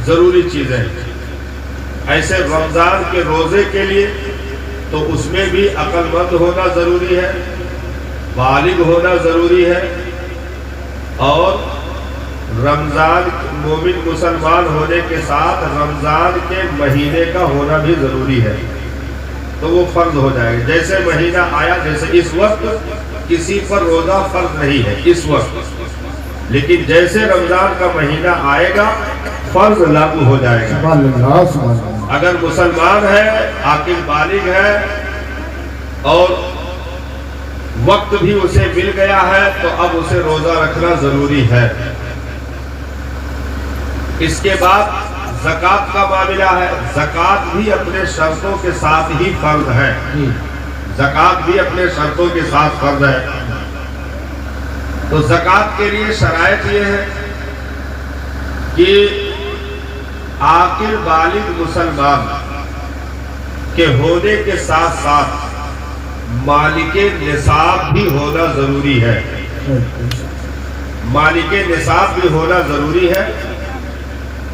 जरूरी चीजें हैं। ऐसे रमजान के रोजे के लिए तो उसमें भी अक्लमंद होना जरूरी है, बालिग होना जरूरी है, और रमजान मोमिन मुसलमान होने के साथ रमजान के महीने का होना भी जरूरी है, तो वो फर्ज हो जाएगा। जैसे महीना आया, जैसे इस वक्त किसी पर रोजा फर्ज नहीं है इस वक्त, लेकिन जैसे रमजान का महीना आएगा फर्ज लागू हो जाएगा। अगर मुसलमान है, आकिल बालिग है और वक्त भी उसे मिल गया है, तो अब उसे रोजा रखना जरूरी है। इसके बाद ज़कात का मामला है। ज़कात भी अपने शर्तों के साथ ही फर्ज है। ज़कात भी अपने शर्तों के साथ फर्ज है। तो ज़कात के लिए शराइत ये है कि आकिल बालिग मुसलमान के होने के साथ साथ मालिके निसाब भी होना जरूरी है। मालिके निसाब भी होना जरूरी है,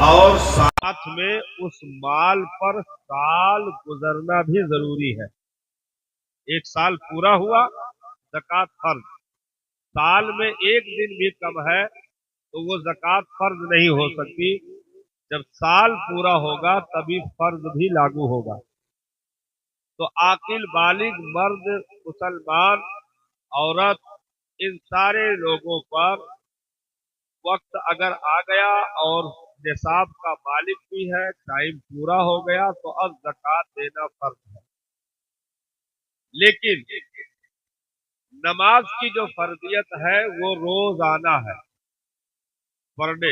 और साथ में उस माल पर साल गुजरना भी जरूरी है। एक साल पूरा हुआ, ज़कात फर्ज। साल में एक दिन भी कम है तो वो ज़कात फर्ज नहीं हो सकती। जब साल पूरा होगा तभी फर्ज भी लागू होगा। तो आकिल बालिग मर्द मुसलमान औरत, इन सारे लोगों पर वक्त अगर आ गया और निसाब का मालिक भी है, टाइम पूरा हो गया, तो अब ज़कात देना फर्ज है। लेकिन नमाज की जो फर्जियत है वो रोजाना है, पर डे,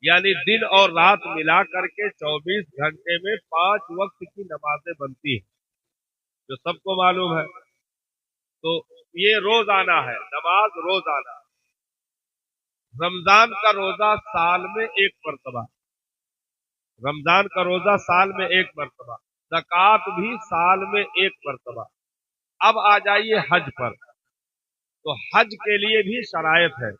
यानी दिन और रात मिला करके 24 घंटे में 5 वक्त की नमाजें बनती हैं, जो सबको मालूम है। तो ये रोजाना है, नमाज रोजाना। रमजान का रोजा साल में एक मरतबा, रमजान का रोजा साल में एक मरतबा, ज़कात भी साल में एक मरतबा। अब आ जाइए हज पर। तो हज के लिए भी शरायत है।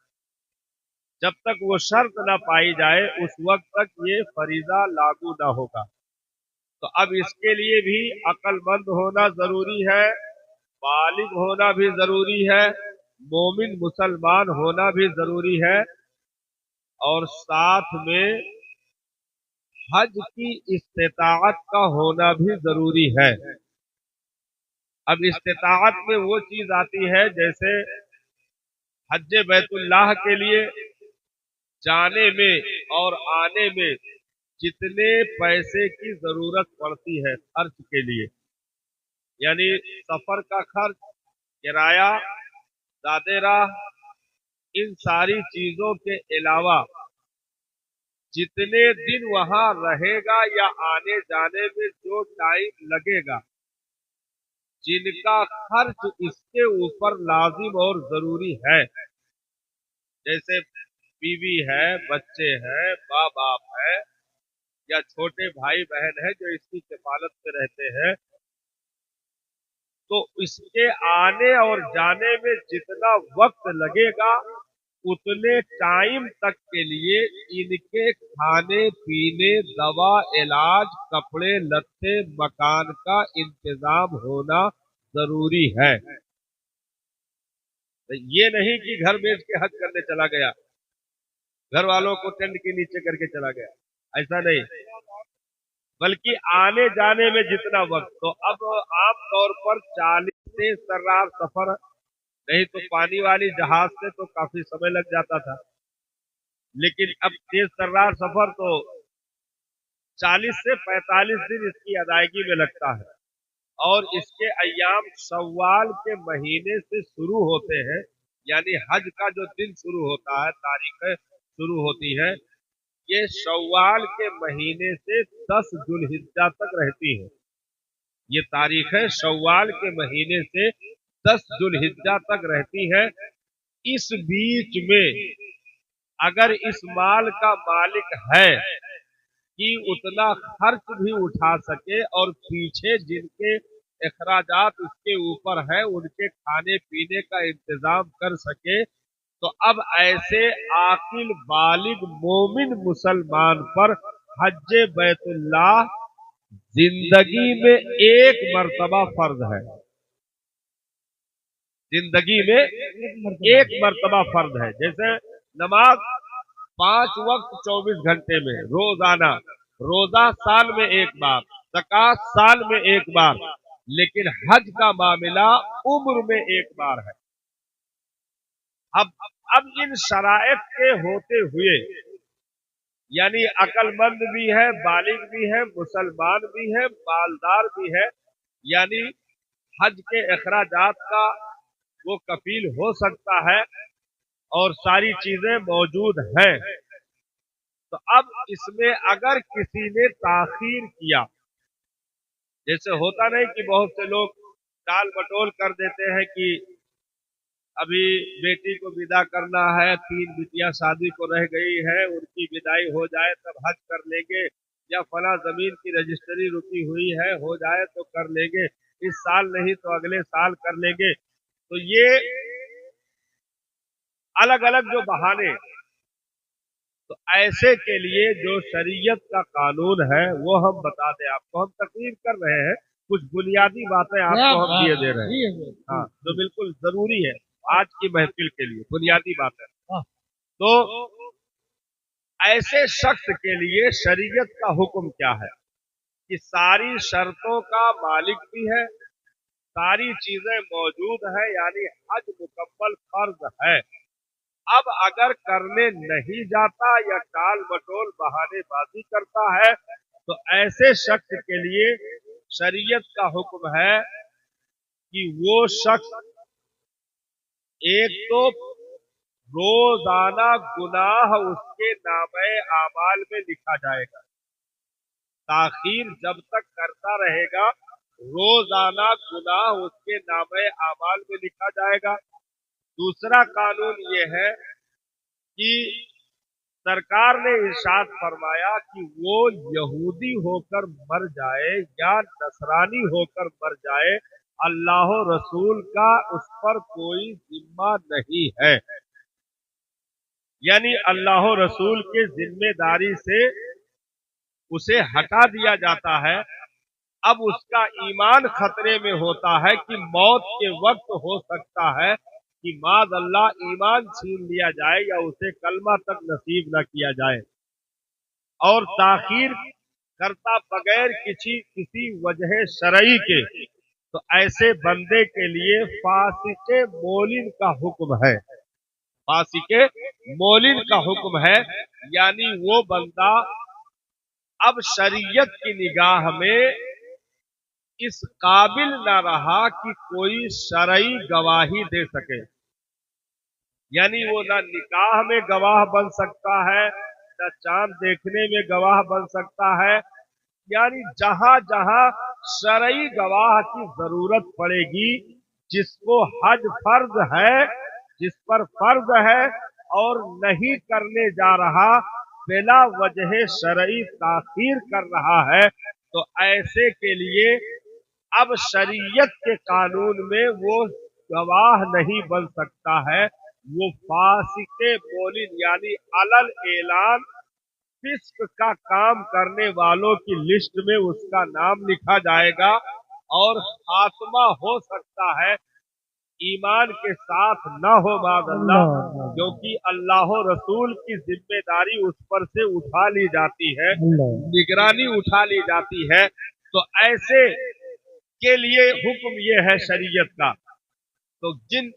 जब तक वो शर्त ना पाई जाए उस वक्त तक ये फरीजा लागू ना होगा। तो अब इसके लिए भी अक्लमंद होना जरूरी है, बालिग होना भी जरूरी है, मोमिन मुसलमान होना भी जरूरी है, और साथ में हज की इस्तिताअत का होना भी जरूरी है। अब इस्तिताअत में वो चीज आती है, जैसे हज बैतुल्लाह के लिए जाने में और आने में जितने पैसे की जरूरत पड़ती है खर्च के लिए, यानी सफर का खर्च, किराया, दादेरा, इन सारी चीजों के अलावा जितने दिन वहां रहेगा या आने जाने में जो टाइम लगेगा, जिनका खर्च इसके ऊपर लाजिम और जरूरी है, जैसे बीवी है, बच्चे हैं, माँ बाप है, या छोटे भाई बहन है जो इसकी किफालत में रहते हैं, तो इसके आने और जाने में जितना वक्त लगेगा उतने टाइम तक के लिए इनके खाने पीने, दवा, इलाज, कपड़े लत्ते, मकान का इंतजाम होना जरूरी है। तो ये नहीं कि घर बेच के हज करने चला गया, घर वालों को टेंट के नीचे करके चला गया, ऐसा नहीं, बल्कि आने जाने में जितना वक्त। तो अब आम तौर पर 40 से सर्रार सफर, नहीं तो पानी वाली जहाज से तो काफी समय लग जाता था, लेकिन अब तेज तर्रार सफर तो 40 से 45 दिन इसकी अदायगी में लगता है। और इसके अय्याम शव्वाल के महीने से शुरू होते हैं, यानी हज का जो दिन शुरू होता है, तारीखें शुरू होती है, ये शव्वाल के महीने से 10 जुल्हिज्जा तक रहती है। ये तारीखें शव्वाल के महीने से 10 जुल्हिज्जा तक रहती है। इस बीच में अगर इस माल का मालिक है कि उतना खर्च भी उठा सके और पीछे जिनके अखराजात उसके ऊपर है उनके खाने पीने का इंतजाम कर सके, तो अब ऐसे आकिल बालिग मोमिन मुसलमान पर हज बैतुल्लाह जिंदगी में एक मर्तबा फर्ज है। जिंदगी में एक मर्तबा फर्ज है। जैसे नमाज 5 वक्त 24 घंटे में रोजाना, रोजा साल में एक बार, ज़कात साल में एक बार, लेकिन हज का मामला उम्र में एक बार है। अब इन शराइत के होते हुए, यानी अकलमंद भी है, बालिग भी है, मुसलमान भी है, मालदार भी है, यानी हज के अखराजात का वो कफील हो सकता है और सारी चीजें मौजूद हैं। तो अब इसमें अगर किसी ने ताखीर किया, जैसे होता नहीं कि बहुत से लोग टाल मटोल कर देते हैं कि अभी बेटी को विदा करना है, 3 बिटियां शादी को रह गई है, उनकी विदाई हो जाए तब हज कर लेंगे, या फला जमीन की रजिस्ट्री रुकी हुई है, हो जाए तो कर लेंगे, इस साल नहीं तो अगले साल कर लेंगे। तो ये अलग अलग जो बहाने, तो ऐसे के लिए जो शरीयत का कानून है वो हम बता दें आपको। हम तकरीर कर रहे हैं, कुछ बुनियादी बातें आपको हम दिए दे रहे हैं, हाँ, जो बिल्कुल जरूरी है आज की महफिल के लिए, बुनियादी बातें। तो ऐसे शख्स के लिए शरीयत का हुक्म क्या है कि सारी शर्तों का मालिक भी है, सारी चीजें मौजूद है, यानी हज मुकम्मल फर्ज है। अब अगर करने नहीं जाता या टाल मटोल बहानेबाजी करता है, तो ऐसे शख्स के लिए शरीयत का हुक्म है कि वो शख्स एक तो रोजाना गुनाह उसके नामे आमाल में लिखा जाएगा। ताखीर जब तक करता रहेगा, रोजाना गुनाह उसके नामे आमाल में लिखा जाएगा। दूसरा कानून ये है कि सरकार ने इरशाद फरमाया कि वो यहूदी होकर मर जाए या नसरानी होकर मर जाए, अल्लाह रसूल का उस पर कोई जिम्मा नहीं है। यानी अल्लाह रसूल के जिम्मेदारी से उसे हटा दिया जाता है। अब उसका ईमान खतरे में होता है कि मौत के वक्त हो सकता है कि माद अल्लाह ईमान छीन लिया जाए या उसे कलमा तक नसीब न किया जाए। और ताखीर करता बगैर किसी वजह शरई के, तो ऐसे बंदे के लिए फासिके मोलिन का हुक्म है। फासिके मोलिन का हुक्म है, यानी वो बंदा अब शरीयत की निगाह में इस काबिल न रहा कि कोई शरई गवाही दे सके। यानी वो न निकाह में गवाह बन सकता है, न चांद देखने में गवाह बन सकता है। यानी जहां जहां शरई गवाह की जरूरत पड़ेगी, जिसको हज फर्ज है, जिस पर फर्ज है और नहीं करने जा रहा, बिला वजह शरई ताखीर कर रहा है, तो ऐसे के लिए अब शरीयत के कानून में वो गवाह नहीं बन सकता है। वो फासिके मोलिन यानी अलल ऐलान फिस्क का काम करने वालों की लिस्ट में उसका नाम लिखा जाएगा और खात्मा हो सकता है ईमान के साथ न हो माज़अल्लाह, क्योंकि अल्लाह रसूल की जिम्मेदारी उस पर से उठा ली जाती है, निगरानी उठा ली जाती है। तो ऐसे के लिए हुक्म ये है शरीयत का। तो जिन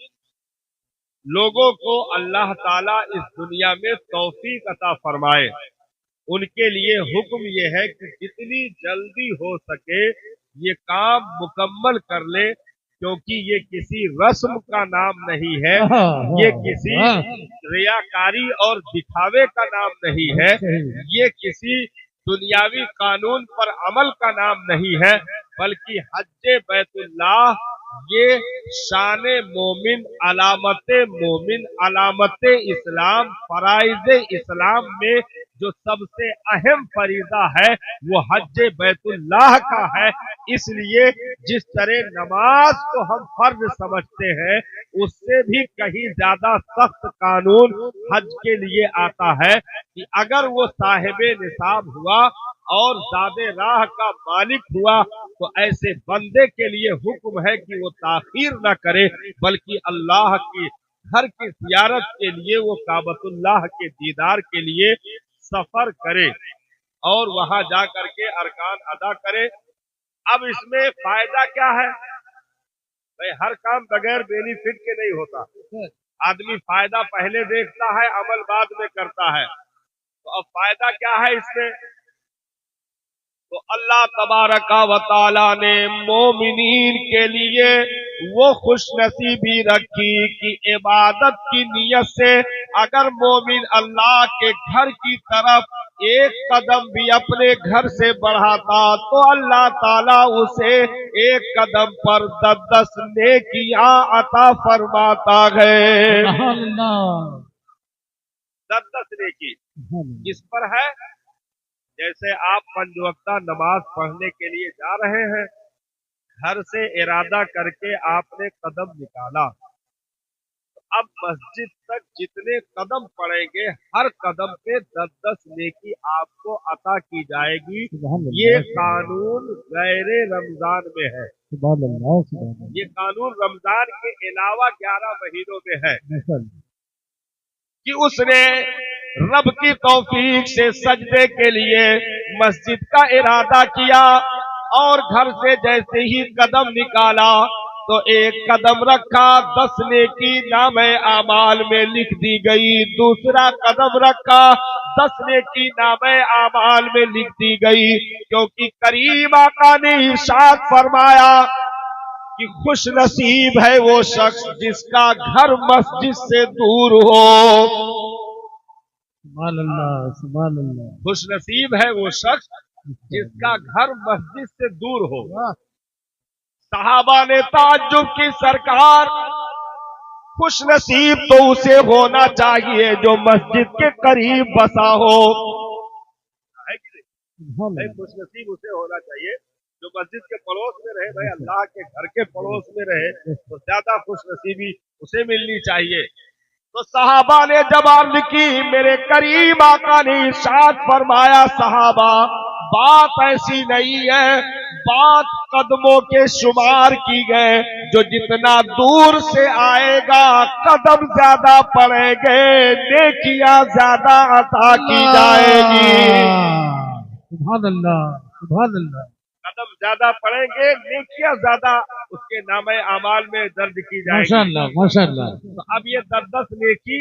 लोगों को अल्लाह ताला इस दुनिया में तौफीक अता फरमाए, उनके लिए हुक्म ये है कि जितनी जल्दी हो सके ये काम मुकम्मल कर ले, क्योंकि ये किसी रस्म का नाम नहीं है, ये किसी रियाकारी और दिखावे का नाम नहीं है, ये किसी दुनियावी कानून पर अमल का नाम नहीं है, बल्कि हज बैतुल्लाह ये शान मोमिन, अलामत इस्लाम, फराइज इस्लाम में जो सबसे अहम फरीजा है वो हज बैतुल्लाह का है। इसलिए जिस तरह नमाज को हम फर्ज समझते हैं, उससे भी कहीं ज्यादा सख्त कानून हज के लिए आता है कि अगर वो साहिबे निसाब हुआ और ज़ादे राह का मालिक हुआ तो ऐसे बंदे के लिए हुक्म है कि वो ताखीर न करे, बल्कि अल्लाह की घर की जियारत के लिए, वो काबतुल्लाह के दीदार के लिए सफर करे और वहां जा करके अरकान अदा करे। अब इसमें फायदा क्या है भाई? हर काम बगैर बेनिफिट के नहीं होता। आदमी फायदा पहले देखता है, अमल बाद में करता है। तो अब फायदा क्या है इसमें? तो अल्लाह तबारका व ताला ने मोमिनीन के लिए वो खुशनसीबी रखी कि इबादत की नियत से अगर मोमिन अल्लाह के घर की तरफ एक कदम भी अपने घर से बढ़ाता तो अल्लाह ताला उसे एक कदम पर 10 नेकियां अता फरमाता है। 10 नेकी किस पर है? जैसे आप 5 वक्ता नमाज पढ़ने के लिए जा रहे हैं, घर से इरादा करके आपने कदम निकाला, अब मस्जिद तक जितने कदम पड़ेंगे हर कदम पे 10 नेकी आपको अता की जाएगी। ये कानून गैर रमजान में है। ये कानून रमजान के अलावा 11 महीनों में है कि उसने रब की तौफीक से सजदे के लिए मस्जिद का इरादा किया और घर से जैसे ही कदम निकाला तो एक कदम रखा, 10 नेकी नामे आमाल में लिख दी गई। दूसरा कदम रखा, 10 नेकी नामे आमाल में लिख दी गई। क्योंकि करीम आका ने इरशाद फरमाया कि खुश नसीब है वो शख्स जिसका घर मस्जिद से दूर हो। सुभान अल्लाह। खुश नसीब है वो शख्स जिसका घर मस्जिद से दूर हो। सहाबा ने ताज्जुब की, सरकार खुश नसीब तो उसे होना चाहिए जो मस्जिद के करीब बसा हो। है कि नहीं? खुश नसीब उसे होना चाहिए जो मस्जिद के पड़ोस में रहे। भाई अल्लाह के घर के पड़ोस में रहे तो ज्यादा खुश नसीबी उसे मिलनी चाहिए। तो सहाबा ने जब अर्ज की, मेरे करीम आका ने इरशाद फरमाया, सहाबा बात ऐसी नहीं है, बात कदमों के शुमार की गए। जो जितना दूर से आएगा कदम ज्यादा पड़ेंगे, नेकियां ज्यादा अता की जाएगी। सुभान अल्लाह, सुभान अल्लाह। कदम ज्यादा पड़ेंगे, नेकियां ज्यादा उसके नामे अमाल में दर्ज की जाएगी। माशाअल्लाह, माशाअल्लाह। तो अब ये 10 नेकी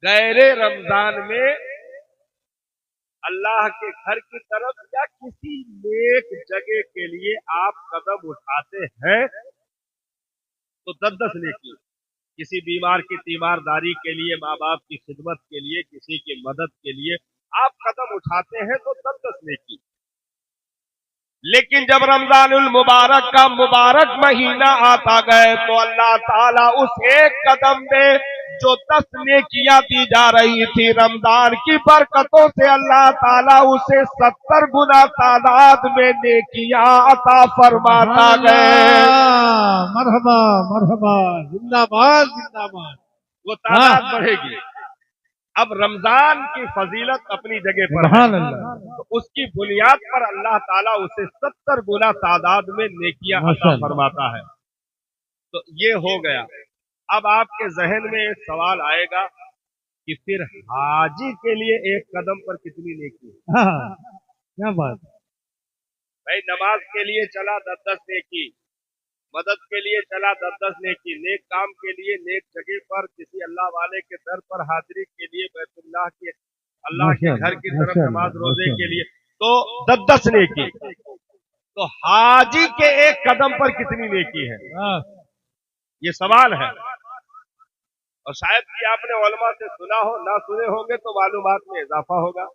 गैर रमजान में अल्लाह के घर की तरफ या किसी नेक जगह के लिए आप कदम उठाते हैं तो 10 नेकी। किसी बीमार की तीमारदारी के लिए, माँ बाप की खिदमत के लिए, किसी की मदद के लिए आप कदम उठाते हैं तो 10 नेकी। लेकिन जब रमजानुल मुबारक का मुबारक महीना आता गए तो अल्लाह ताला उस एक कदम में जो 10 नेकियां दी जा रही थी, रमजान की बरकतों से अल्लाह ताला उसे 70 गुना तादाद में नेकियां अता फरमाता गए। मरहबा मरहबा, जिंदाबाद जिंदाबाद। वो तादाद बढ़ेगी। अब रमजान की फजीलत अपनी जगह पर है, तो उसकी बुनियाद पर अल्लाह ताला उसे 70 गुना तादाद में नेकियां अता फरमाता है। तो ये हो गया। अब आपके जहन में एक सवाल आएगा कि फिर हाजी के लिए एक कदम पर कितनी नेकी है? क्या बात भाई, नमाज के लिए चला 10 नेकी, मदद के लिए चला 10 नेकी, नेक काम के लिए, नेक जगह पर किसी अल्लाह वाले के दर पर हाजिरी के लिए, बैतुल्लाह के अल्लाह के घर की तरफ नमाज रोजे के लिए, तो 10 नेकी। तो हाजी के एक कदम पर कितनी नेकी है, ये सवाल है। और शायद कि आपने उलमा से सुना हो, ना सुने होंगे तो मालूमात में इजाफा होगा।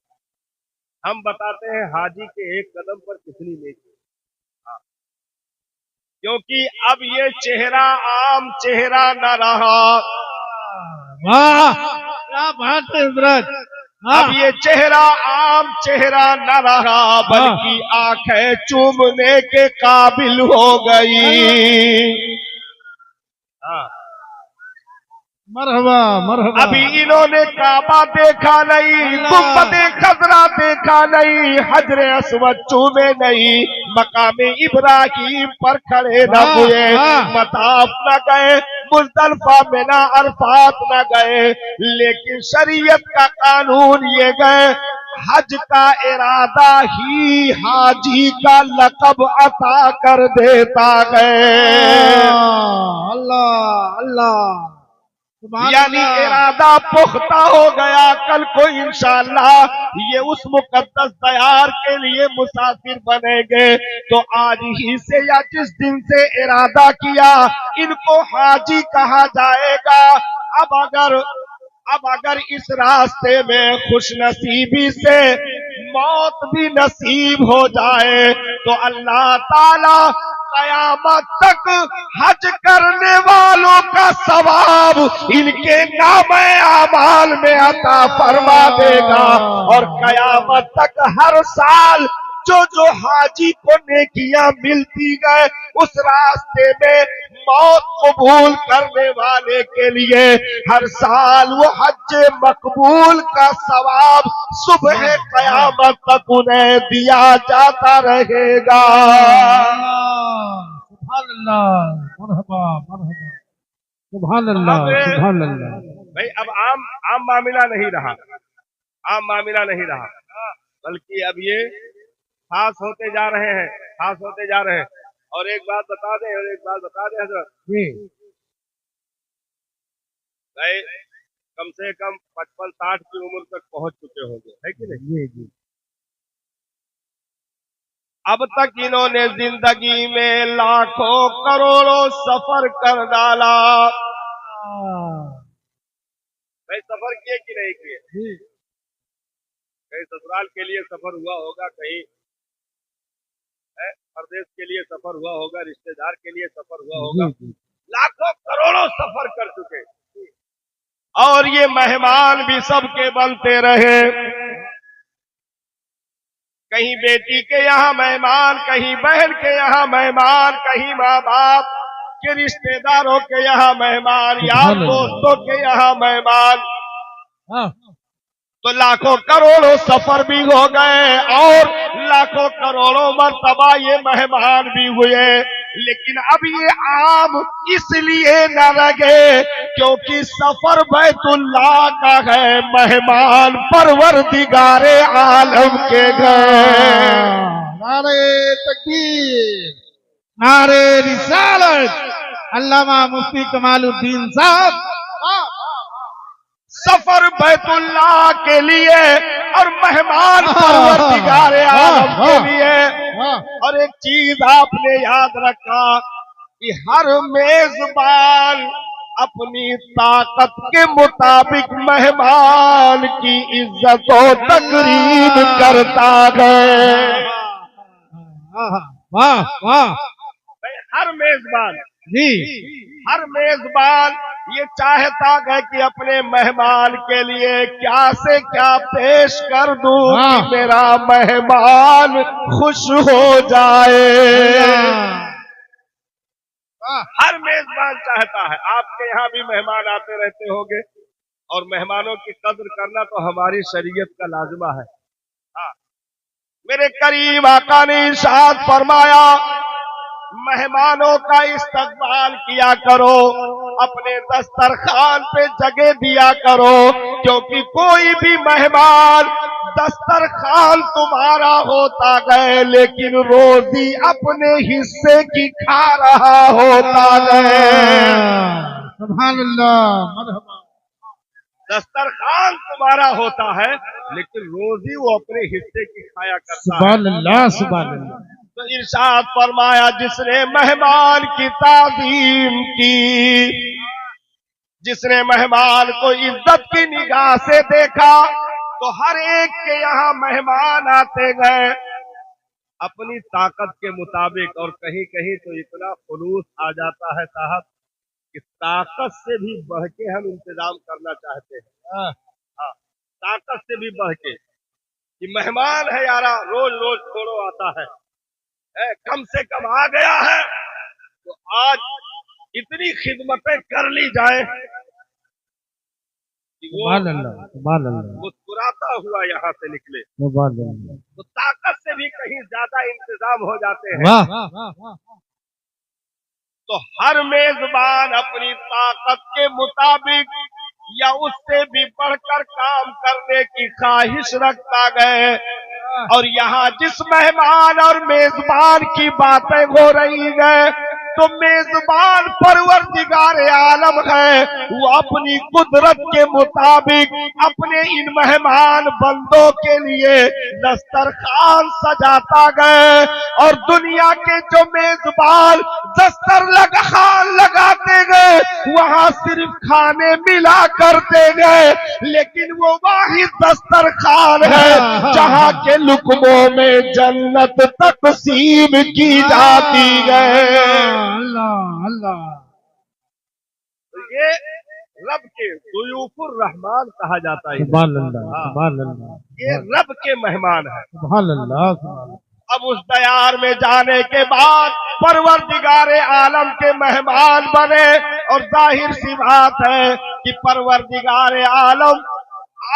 हम बताते हैं हाजी के एक कदम पर कितनी नेकी। क्योंकि अब ये चेहरा आम चेहरा न रहा। वाह क्या बात है हजरत, अब ये चेहरा आम चेहरा न रहा, बल्कि आंखें चूमने के काबिल हो गई। हाँ, मरहबा मरहबा। अभी इन्होंने काबा देखा नहीं, गुंबदे खजरा देखा नहीं, हजरे अस्वद चूमे नहीं, मकामे इब्राहिम पर खड़े न हुए, मताफ न गए, मुजदलफा में ना अरफात न गए, लेकिन शरीयत का कानून ये गए, हज का इरादा ही हाजी का लक़ब अता कर देता गए। अल्लाह अल्लाह। यानी इरादा पुख्ता हो गया, कल को इंशाअल्लाह ये उस मुकद्दस दयार के लिए मुसाफिर बनेंगे, तो आज ही से या जिस दिन से इरादा किया इनको हाजी कहा जाएगा। अब अगर इस रास्ते में खुशनसीबी से मौत भी नसीब हो जाए तो अल्लाह ताला कयामत तक हज करने वालों का सवाब इनके नामे आमाल में अता फरमा देगा। और कयामत तक हर साल जो हाजी को नेकियां मिलती गए, उस रास्ते में मौत कबूल करने वाले के लिए हर साल वो हज मकबूल का सवाब सुबह कयामत तक उन्हें दिया जाता रहेगा। सुभान अल्लाह, मरहबा मरहबा, सुभान अल्लाह सुभान अल्लाह। भाई अब आम मामला नहीं रहा, आम मामला नहीं रहा, बल्कि अब ये खास होते जा रहे हैं, खास होते जा रहे हैं। और एक बात बता दें हजरत भाई, कम से कम 55-60 की उम्र तक पहुंच चुके होंगे, है कि नहीं? जी। अब तक इन्होंने जिंदगी में लाखों करोड़ों सफर कर डाला। भाई सफर किए कि नहीं किए? कहीं ससुराल के लिए सफर हुआ होगा, कहीं परदेश के लिए सफर हुआ होगा, रिश्तेदार के लिए सफर हुआ होगा, लाखों करोड़ों सफर कर चुके। और ये मेहमान भी सबके बनते रहे, कहीं बेटी के यहाँ मेहमान, कहीं बहन के यहाँ मेहमान, कहीं माँ बाप के रिश्तेदारों के यहाँ मेहमान, यार दोस्तों के यहाँ मेहमान। तो लाखों करोड़ों सफर भी हो गए और लाखों करोड़ों मर्तबा ये मेहमान भी हुए। लेकिन अब ये आम इसलिए न लगे क्योंकि सफर बैतुल्लाह का है, मेहमान परवरदिगारे आलम के गए। नारे तकबीर, नारे रिसालत, अल्लामा मुफ्ती कमालुद्दीन साहब। सफर बैतुल्लाह के लिए और मेहमान परवरदिगारे आलम के लिए। और एक चीज आपने याद रखा कि हर मेजबान अपनी ताकत के मुताबिक मेहमान की इज्जत और तकरीम करता है। वाह वाह। हर मेजबान जी, हर मेजबान ये चाहता है कि अपने मेहमान के लिए क्या से क्या पेश कर दूं कि मेरा मेहमान खुश हो जाए। हर मेजबान चाहता है। आपके यहाँ भी मेहमान आते रहते होंगे और मेहमानों की कद्र करना तो हमारी शरीयत का लाजिमा है। हाँ, मेरे करीम आका ने इरशाद फरमाया, मेहमानों का इस्तकबाल किया करो, अपने दस्तरखान पे जगह दिया करो, क्योंकि कोई भी मेहमान दस्तरखान तुम्हारा होता गए लेकिन रोजी अपने हिस्से की खा रहा होता गए। सुभान अल्लाह, मरहबा। दस्तरखान तुम्हारा होता है लेकिन रोजी वो अपने हिस्से की खाया करता है। सुभान अल्लाह, सुभान अल्लाह। तो इरशाद फरमाया, जिसने मेहमान की ताज़ीम की, जिसने मेहमान को इज्जत की निगाह से देखा, तो हर एक के यहाँ मेहमान आते गए अपनी ताकत के मुताबिक। और कहीं कहीं तो इतना खुलूस आ जाता है साहब कि ताकत से भी बढ़ के हम इंतजाम करना चाहते हैं। हाँ, ताकत से भी बढ़ के कि मेहमान है यारा, रोज रोज छोड़ो आता है, कम से कम आ गया है तो आज इतनी खिदमतें कर ली जाए कि वो सुभान अल्लाह, सुभान अल्लाह, मुस्कुराता हुआ यहाँ से निकले। सुभान अल्लाह। तो ताकत से भी कहीं ज्यादा इंतजाम हो जाते हैं। वाह, तो हर मेजबान अपनी ताकत के मुताबिक या उससे भी बढ़कर काम करने की ख्वाहिश रखता गए। और यहाँ जिस मेहमान और मेजबान की बातें हो रही है तो मेजबान परवरदिगार आलम है, वो अपनी कुदरत के मुताबिक अपने इन मेहमान बंदों के लिए दस्तरखान सजाता गए। और दुनिया के जो मेजबान दस्तरखान लगाते गए वहाँ सिर्फ खाने मिला करते गए, लेकिन वो वाहिद दस्तरखान है जहाँ के लुकमों में जन्नत तकसीम की जाती है। अल्लाह अल्लाह। तो ये रब के दुयूफुर रहमान कहा जाता है। सुभान अल्लाह, सुभान अल्लाह। ये रब के मेहमान है। सुभान अल्लाह, सुभान अल्लाह। अब उस दयार में जाने के बाद परवरदिगारे आलम के मेहमान बने। और जाहिर सी बात है कि परवरदिगारे आलम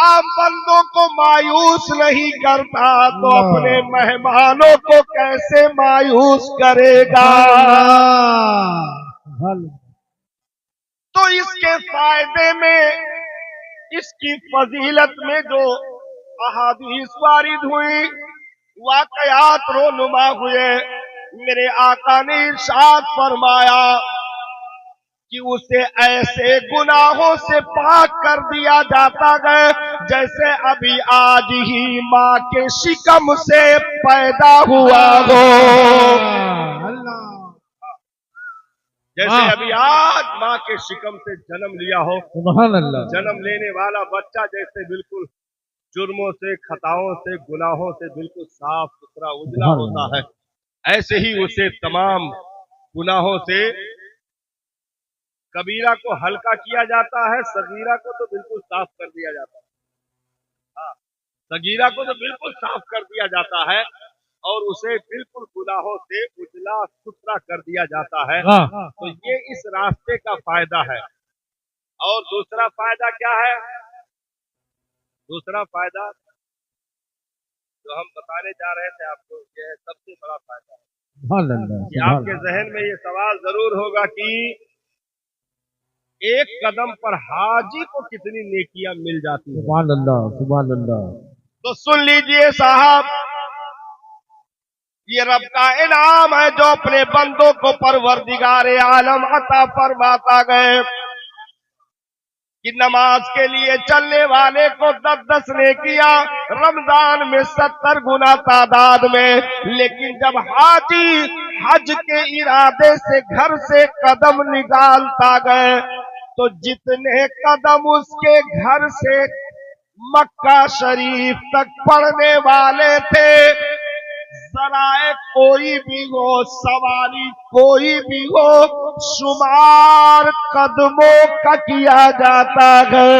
आम बंदों को मायूस नहीं करता तो अपने मेहमानों को कैसे मायूस करेगा। तो इसके फायदे में, इसकी फजीलत में जो अहादीस वारिद हुई, वाकयात रोनुमा हुए, मेरे आका ने इरशाद फरमाया कि उसे ऐसे गुनाहों से पाक कर दिया जाता है जैसे अभी आज ही माँ के शिकम से पैदा हुआ हो। जैसे अभी आज माँ के शिकम से जन्म लिया हो। सुभान अल्लाह। जन्म लेने वाला बच्चा जैसे बिल्कुल जुर्मों से, खताओं से, गुनाहों से बिल्कुल साफ सुथरा उजला होता है, ऐसे ही उसे तमाम गुनाहों से, कबीरा को हल्का किया जाता है, सगीरा को तो बिल्कुल साफ कर दिया जाता है। हाँ, सगीरा को तो बिल्कुल साफ कर दिया जाता है और उसे बिल्कुल गुनाहों से उजला सुथरा कर दिया जाता है। तो ये इस रास्ते का फायदा है। और दूसरा फायदा क्या है? दूसरा फायदा जो हम बताने जा रहे थे आपको, ये है सबसे बड़ा फायदा कि आपके जहन में ये सवाल जरूर होगा कि एक कदम पर हाजी को कितनी नेकियां मिल जाती है। सुभान अल्लाह, सुभान अल्लाह। तो सुन लीजिए साहब, ये रब का इनाम है जो अपने बंदों को परवरदिगारे आलम अता फरमाता गए कि नमाज के लिए चलने वाले को 10-10 नेकियां, रमजान में 70 गुना तादाद में। लेकिन जब हाजी हज के इरादे से घर से कदम निकालता गए तो जितने कदम उसके घर से मक्का शरीफ तक पड़ने वाले थे, जराए कोई भी हो, सवारी कोई भी हो, शुमार कदमों का किया जाता है।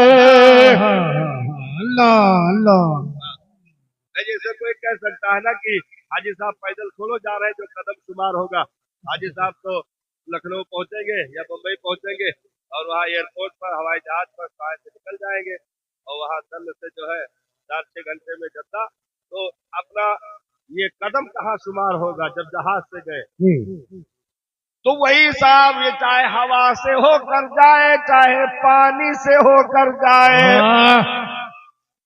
अल्लाह अल्लाह। जैसे कोई कह सकता है ना कि हाजी साहब पैदल खोलो जा रहे हैं, जो कदम शुमार होगा। हाजी साहब तो लखनऊ पहुंचेंगे या मुंबई पहुंचेंगे और वहाँ एयरपोर्ट पर हवाई जहाज पर फ्लाइट से निकल जाएंगे और वहाँ चल से जो है 4-6 घंटे में जद्दा। तो अपना ये कदम कहाँ शुमार होगा जब जहाज से गए। तो वही साहब, ये चाहे हवा से होकर जाए चाहे पानी से होकर जाए,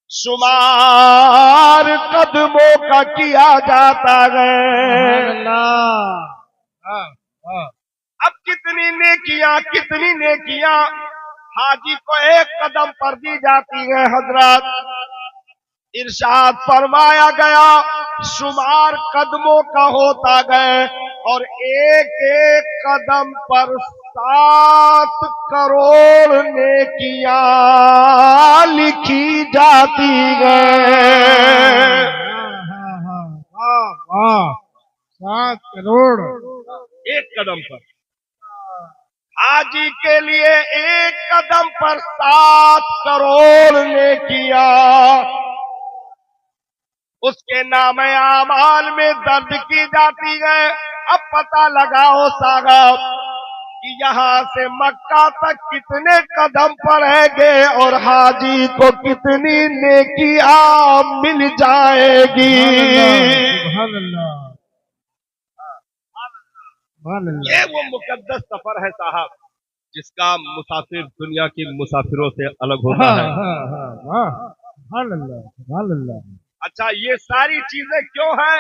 शुमार कदमों का किया जाता है। अब कितनी नेकियां हाजी को एक कदम पर दी जाती है। हजरत इरशाद फरमाया गया, शुमार कदमों का होता गए और एक एक कदम पर 7 करोड़ नेकियां लिखी जाती गए। 7 करोड़ एक कदम पर। हाजी के लिए एक कदम पर 7 करोड़ नेकियां उसके नाम आमाल में दर्ज की जाती है। अब पता लगाओ साहब कि यहाँ से मक्का तक कितने कदम पड़ेंगे और हाजी को कितनी नेकियां मिल जाएगी। सुभान अल्लाह, सुभान अल्लाह। ये वो मुकद्दस सफर है साहब जिसका मुसाफिर दुनिया की मुसाफिरों से अलग होता हाँ है। हाँ हाँ, वाह, सुभान अल्लाह, सुभान अल्लाह। अच्छा, ये सारी चीजें क्यों हैं?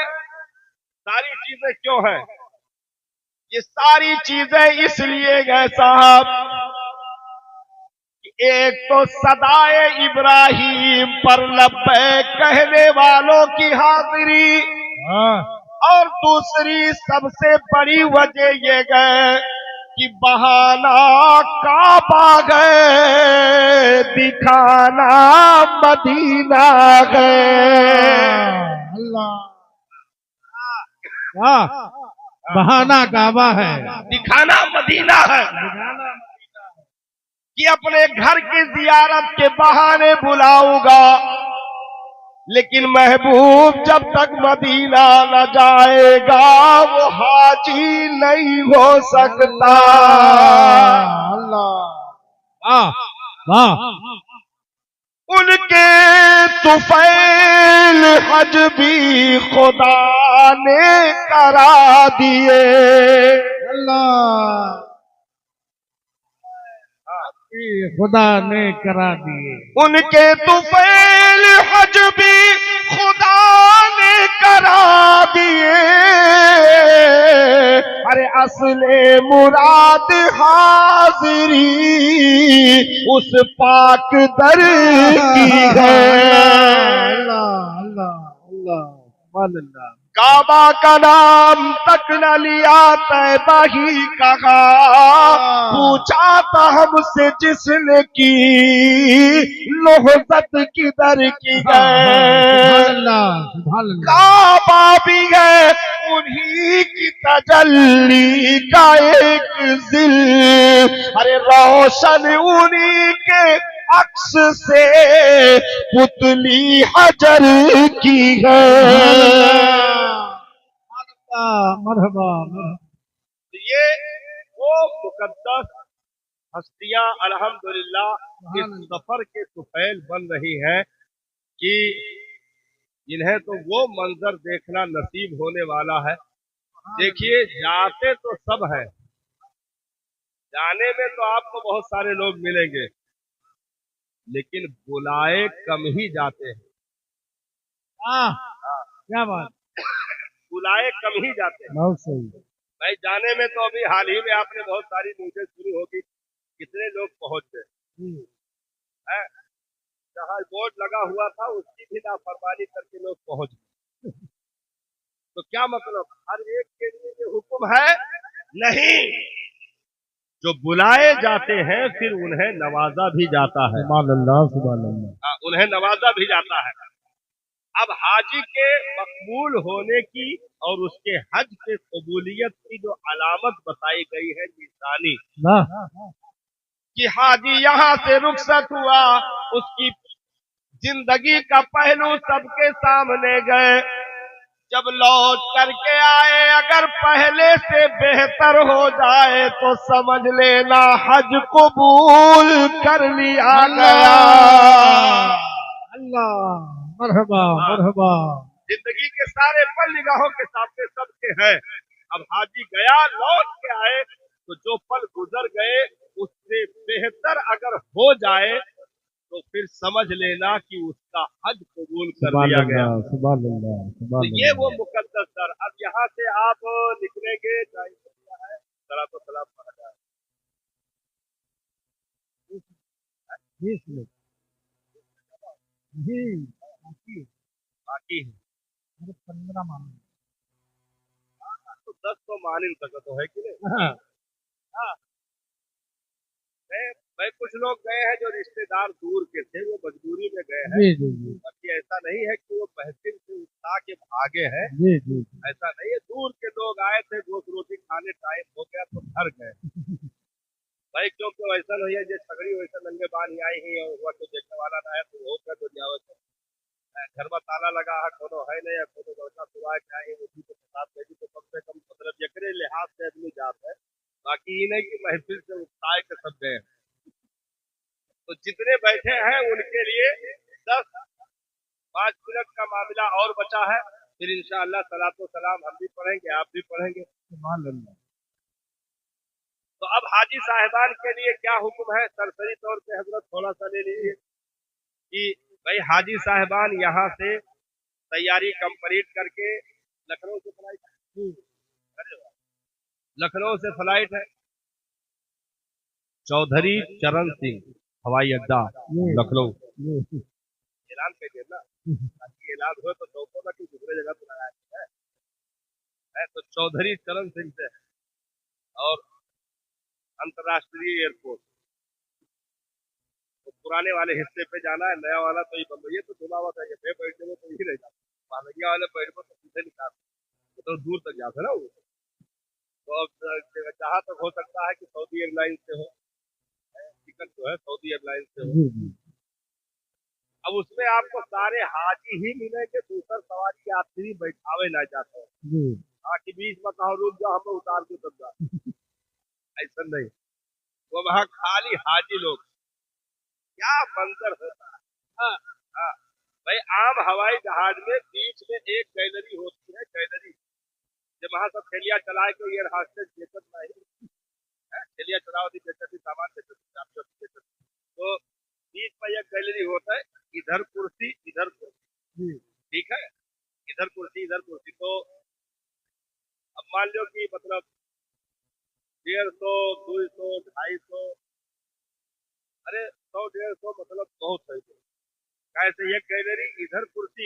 सारी चीजें क्यों हैं? ये सारी चीजें इसलिए है साहब कि एक तो सदाए इब्राहिम पर लब्बैक कहने वालों की हाजिरी, हाँ, और दूसरी सबसे बड़ी वजह ये है कि बहाना काबा गए दिखाना मदीना गए। अल्लाह, वाह, बहाना काबा है, दिखाना मदीना है कि अपने घर की जियारत के बहाने बुलाऊंगा, लेकिन महबूब जब तक मदीना न जाएगा वो हाजी नहीं हो सकता। अल्लाह, वाह, वाह, उनके तुफैल हज भी खुदा ने करा दिए। अल्लाह, खुदा ने करा दिए। उनके तुफैल हज भी खुदा ने करा दिए। अरे असले मुराद हाजिरी उस पाक दर की है। अल्लाह, अल्लाह, अल्लाह, सुभान अल्लाह। काबा का नाम तक न लिया तैबा ही कहा, पूछा था हमसे जिसने की लोहजत किधर की है। काबा भी है उन्हीं की तजल्ली का एक जिल, अरे रोशन उन्हीं के अक्स से पुतली हजर की है। मरहबा, ये वो मुकद्दस हस्तियां अल्हम्दुलिल्लाह इस सफर के तुफैल बन रही हैं कि इन्हें तो वो मंजर देखना नसीब होने वाला है। देखिए, जाते तो सब हैं, जाने में तो आपको बहुत सारे लोग मिलेंगे, लेकिन बुलाए कम ही जाते हैं। क्या बात, बुलाए कम ही जाते हैं। बहुत सही। भाई, जाने में तो अभी हाल ही में आपने बहुत सारी न्यूज़ें सुनी होगी, कितने लोग पहुंच गए हैं। जहाँ बोर्ड लगा हुआ था उसकी भी लापरवाही करके लोग पहुंच गए। तो क्या मतलब, हर एक के लिए ये हुक्म है? नहीं, जो बुलाए जाते हैं फिर उन्हें नवाजा भी जाता है। सुभान अल्लाह, सुभान अल्लाह। उन्हें नवाजा भी जाता है। अब हाजी के मकबूल होने की और उसके हज के कबूलियत की जो अलामत बताई गई है निशानी, कि हाजी यहाँ से रुखसत हुआ, उसकी जिंदगी का पहलू सबके सामने गए। जब लौट करके आए, अगर पहले से बेहतर हो जाए तो समझ लेना हज कबूल कर लिया गया। अल्लाह, मरहबा, मरहबा। जिंदगी के सारे पल निगाहों के सामने सबके हैं। अब हाजी गया, लौट के आए, तो जो पल गुजर गए उससे बेहतर अगर हो जाए तो फिर समझ लेना कि उसका हज कबूल कर लिया गया। सुभान अल्लाह, सुभान तो ये वो मुकद्दस दर। अब यहाँ से आप निकलेंगे, सलात व सलाम पढ़ा जाए। 20 मिनट जी, बाकी है 15 मान। तो 10 तो मानिन तक तो है कि नहीं। हाँ, मैं कुछ लोग गए हैं जो रिश्तेदार दूर के थे, वो मजबूरी में गए हैं। जी जी जी, बाकी ऐसा नहीं है कि वो महफिल से उठा के भागे हैं। जी जी, ऐसा नहीं है, दूर के लोग आए थे, गोश्त रोटी खाने टाइम हो गया तो घर गए। भाई क्योंकि वैसा नहीं है जो छगड़ी वैसा नंगे बान ही आई ही और हुआ तो देखने वाला ना है तो हो कर तो जाओ घर में ताला लगा है कोनो है नहीं है कोनो बड़का सुबह क्या है उसी के साथ में भी तो कम से कम मतलब एकरे लिहाज से आदमी जाता है बाकी ये नहीं कि महफिल से उठाए के सब गए तो जितने बैठे हैं उनके लिए 10-5 मिनट का मामला और बचा है फिर इंशाअल्लाह सलातो सलाम हम भी पढ़ेंगे आप भी पढ़ेंगे। सुभान अल्लाह। तो अब हाजी साहिबान के लिए क्या हुक्म है सरसरी तौर पे हजरत थोड़ा सा ले लीजिए कि भाई हाजी साहिबान यहाँ से तैयारी कंप्लीट करके लखनऊ से फ्लाइट है लखनऊ से फ्लाइट है चौधरी चरण सिंह हवाई अड्डा लखनऊ ऐलान कर दिया ना ताकि ऐलान हो तो चौकों का कि दूसरे जगह पे लगाया है तो चौधरी चरण सिंह से है और अंतर्राष्ट्रीय एयरपोर्ट तो पुराने वाले हिस्से पे जाना है नया वाला तो ये बंद ये तो सुना हुआ था ये बैठने में तो यही रह जाता पालगिया वाले पैर को तो सीधे निकाल तो दूर तक जाता है ना वो तो अब जहाँ तक हो सकता है कि सऊदी एयरलाइंस से हो टिकट जो है सऊदी एयरलाइंस से हो अब उसमें आपको सारे हाजी ही मिलेंगे दूसर सवारी यात्री बैठावे ना जाते हैं हाँ कि बीच में कहो रुक जाओ हमें उतार के तब जा ऐसा नहीं वो वहाँ खाली हाजी लोग क्या मंजर होता है। हाँ हाँ भाई आम हवाई जहाज में बीच में एक गैलरी होती है गैलरी जब वहां सब खेलिया चलाए के एयर हॉस्टेस बेचत नहीं खेलिया चलाओ थी बेचत थी सामान बेचत तो बीच में एक गैलरी होता है इधर कुर्सी ठीक है इधर कुर्सी तो अब मान लो कि मतलब 150 200 250 अरे 100-150 मतलब बहुत है कैसे एक गैलरी इधर कुर्सी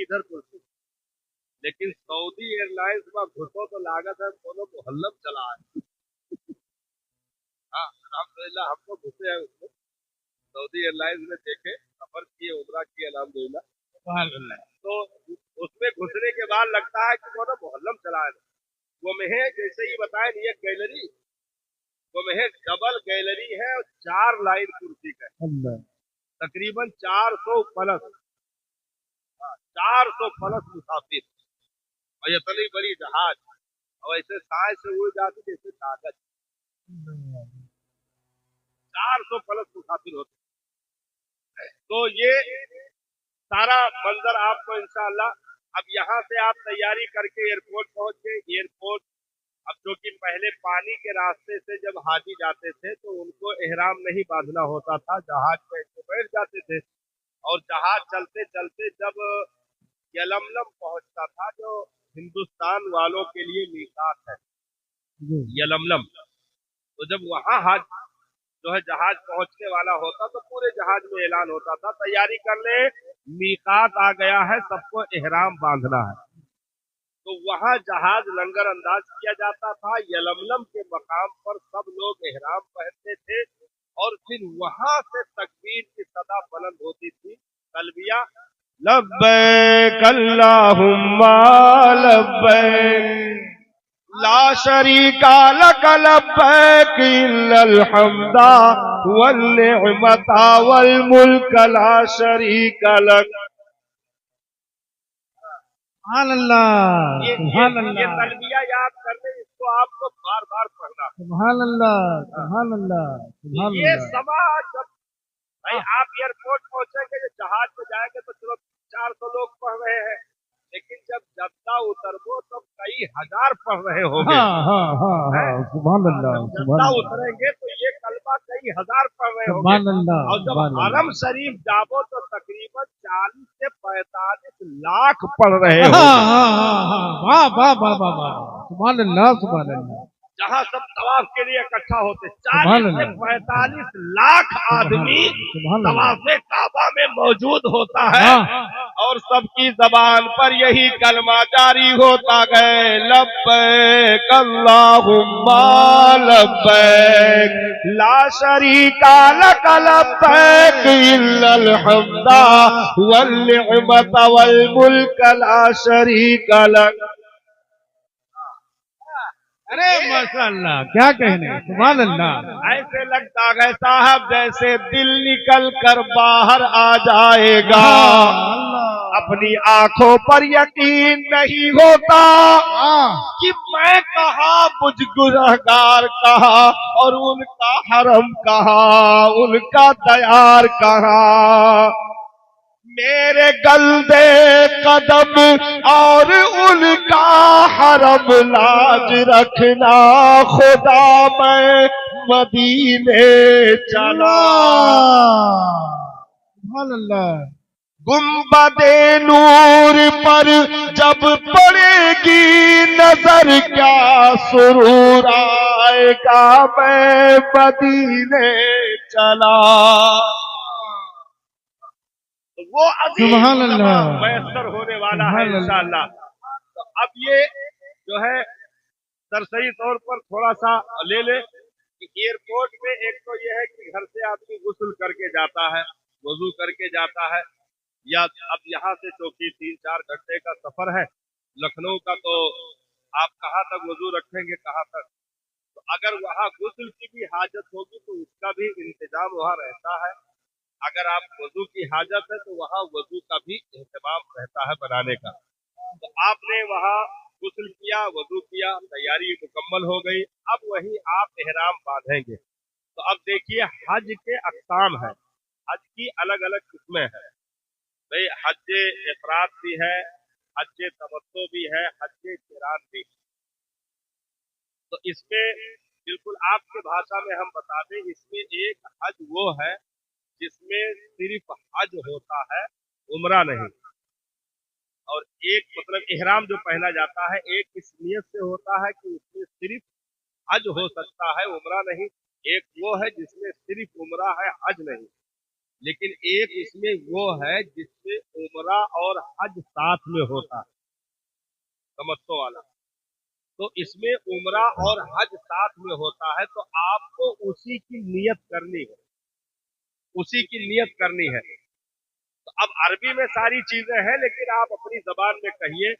लेकिन सऊदी एयरलाइंस में घुसो तो लागत है दोनों मोहल्लम चला है हाँ अल्हम्दुलिल्लाह हम तो घुसे हैं उसमें सऊदी एयरलाइंस में देखे सफर किए उमरा किए अल्हम्दुलिल्लाह तो उसमें घुसने के बाद लगता है कि दोनों मोहल्लम चला है वो में जैसे ही बताए ये गैलरी वो में डबल गैलरी है और 4 लाइन कुर्सी का तकरीबन 400 प्लस 400 प्लस मुसाफिर और इतनी बड़ी जहाज और ऐसे साय से उड़ जाती जैसे कागज 400 प्लस मुसाफिर होते तो ये सारा मंजर आपको इंशाअल्लाह अब यहाँ से आप तैयारी करके एयरपोर्ट पहुंच गए एयरपोर्ट अब जो कि पहले पानी के रास्ते से जब हाजी जाते थे तो उनको एहराम नहीं बांधना होता था जहाज पे बैठ जाते थे और जहाज चलते चलते जब यलमलम पहुंचता था जो हिंदुस्तान वालों के लिए मीकात है यलमलम तो जब वहां हाज जो है जहाज पहुंचने वाला होता तो पूरे जहाज में ऐलान होता था तैयारी कर ले मीकात आ गया है सबको एहराम बांधना है तो वहां जहाज लंगर अंदाज किया जाता था यलमलम के मकाम पर सब लोग एहराम पहनते थे और फिर वहां से तकबीर की सदा बुलंद होती थी तलबिया लब्बैक अल्लाहुम्मा लब्बैक ला शरीका लक लब्बैक इल्लल हम्दा वल निअमता वल मुल्क ला शरीका लक। सुभान अल्लाह सुभान ये अल्लाह तलबिया याद करने इसको आपको बार बार पढ़ना सुभान अल्लाह सुभान अल्लाह सुभान ये अल्लाह। समा जब भाई आप एयरपोर्ट पहुंचेंगे जहाज में जाएंगे तो चलो 400 लोग पढ़ रहे हैं लेकिन जब जद्दा उतरबो तो कई हजार पढ़ रहे होंगे सुभान अल्लाह सुभान जद्दा अल्लाह उतरेंगे तो ये कलमा कई हजार पढ़ रहे होंगे सुभान अल्लाह और जब सुभान अल्लाह। हरम शरीफ जाबो तो तकरीबन 40 से 45 लाख पढ़ रहे होंगे वाह वाह वाह वाह वाह सुभान अल्लाह सुभान अल्लाह। जहाँ सब तवाफ के लिए इकट्ठा होते 40 से 45 लाख आदमी तवाफ़े काबा में मौजूद होता है और सबकी जबान पर यही कलमा जारी होता गए लब्बैक अल्लाहुम्मा लब्बैक ला शरीका लक लब्बैक इल्लल हम्दा वल निअमता वल मुल्क ला शरीका लक। अरे माशाअल्लाह, क्या कहने, सुभान अल्लाह। ऐसे लगता है साहब जैसे दिल निकल कर बाहर आ जाएगा। अल्लाह, अपनी आंखों पर यकीन नहीं होता कि मैं कहा मुझ गुनहगार कहा और उनका हरम कहा, उनका दयार कहा। मेरे गलदे कदम और उनका हरम लाज रखना खुदा मैं मदीने चला। सुभान अल्लाह। गुम्बदे नूर पर जब पड़ेगी नजर क्या सुरूर आएगा मैं मदीने चला। तो वो सुभान अल्लाह, मयसर होने वाला है सुभान अल्लाह। इंशाअल्लाह। तो अब ये जो है सरसरी तौर पर थोड़ा सा ले ले कि एयरपोर्ट में एक तो ये है कि घर से आदमी गुस्ल करके जाता है, वजू करके जाता है, या अब यहाँ से चौकी 3-4 घंटे का सफर है लखनऊ का, तो आप कहाँ तक वजू रखेंगे, कहाँ तक। तो अगर वहाँ गुस्ल की भी हाजत होगी तो उसका भी इंतजाम वहाँ रहता है। अगर आप वजू की हाजत है तो वहाँ वजू का भी इंतजाम रहता है बनाने का। तो आपने वहाँ गुस्ल किया, वजू किया, तैयारी मुकम्मल हो गई। अब वही आप एहराम बांधेंगे। तो अब देखिए हज के अक़साम है, हज की अलग अलग किस्में हैं भाई। हज इफराद भी है, हज तमत्तु भी है, हज क़िरान भी है। तो इसमें बिल्कुल आपके भाषा में हम बता दें, इसमें एक हज वो है जिसमें सिर्फ हज होता है, उम्रा नहीं। और एक मतलब इहराम जो पहना जाता है एक इस नियत से होता है कि उसमें सिर्फ हज हो सकता है, उम्रा नहीं। एक वो है जिसमें सिर्फ उम्रा है, हज नहीं। लेकिन एक इसमें वो है जिसमें उम्रा और हज साथ में होता है, तमत्तु वाला। तो इसमें उम्रा और हज साथ में होता है, तो आपको उसी की नियत करनी है, उसी की नियत करनी है। तो अब अरबी में सारी चीजें हैं, लेकिन आप अपनी जबान में कहिए।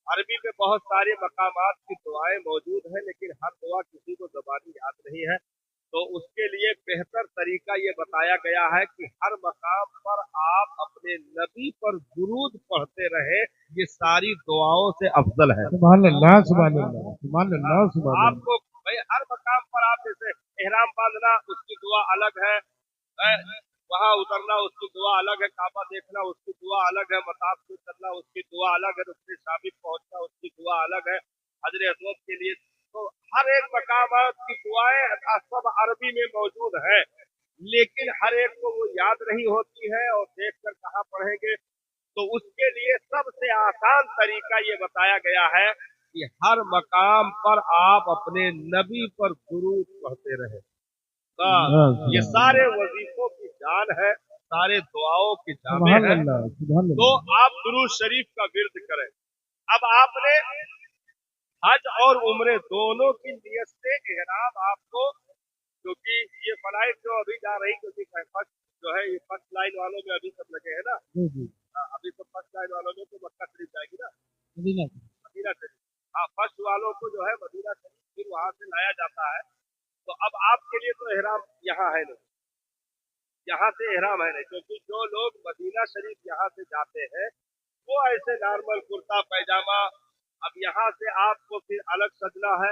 अरबी में बहुत सारे मकामात की दुआएं मौजूद हैं, लेकिन हर दुआ किसी को जबानी याद नहीं है। तो उसके लिए बेहतर तरीका ये बताया गया है कि हर मकाम पर आप अपने नबी पर दुरूद पढ़ते रहे, ये सारी दुआओं से अफजल है। सुभान अल्लाह, सुभान अल्लाह, सुभान अल्लाह, सुभान अल्लाह। आपको भाई हर मकाम पर आप जैसे एहराम बांधना उसकी दुआ अलग है, वहां उतरना उसकी दुआ अलग है, काबा देखना उसकी दुआ अलग है, मताफ से करना उसकी दुआ अलग है, रुकने शाबिक पहुंचना उसकी दुआ अलग है, हजर असवद के लिए। तो हर एक मकाम की दुआएं सब अरबी में मौजूद है, लेकिन हर एक को वो याद नहीं होती है और देख कर कहाँ पढ़ेंगे। तो उसके लिए सबसे आसान तरीका ये बताया गया है कि हर मकाम पर आप अपने नबी पर दुरूद पढ़ते रहे। ये सारे वजीफों की जान है, सारे दुआओं की जामे है। तो आप दुरूद शरीफ का विर्द करें। अब आपने हज और उम्रे दोनों की नियत से एहराम आपको, क्योंकि ये फ्लाइट जो अभी जा रही, क्योंकि फर्स्ट जो है ये फर्स्ट लाइन वालों में अभी सब लगे हैं ना, अभी तो फर्स्ट लाइन वालों में तो मक्का शरीफ जाएगी ना, मदीना शरीफ। हाँ, फर्स्ट वालों को जो है मदीना शरीफ फिर वहां से लाया जाता है। तो अब आपके लिए तो एहराम यहाँ है नहीं, यहाँ से एहराम है नहीं, क्योंकि जो लोग मदीना शरीफ यहाँ से जाते हैं वो ऐसे नॉर्मल कुर्ता पैजामा। अब यहाँ से आपको फिर अलग सजना है,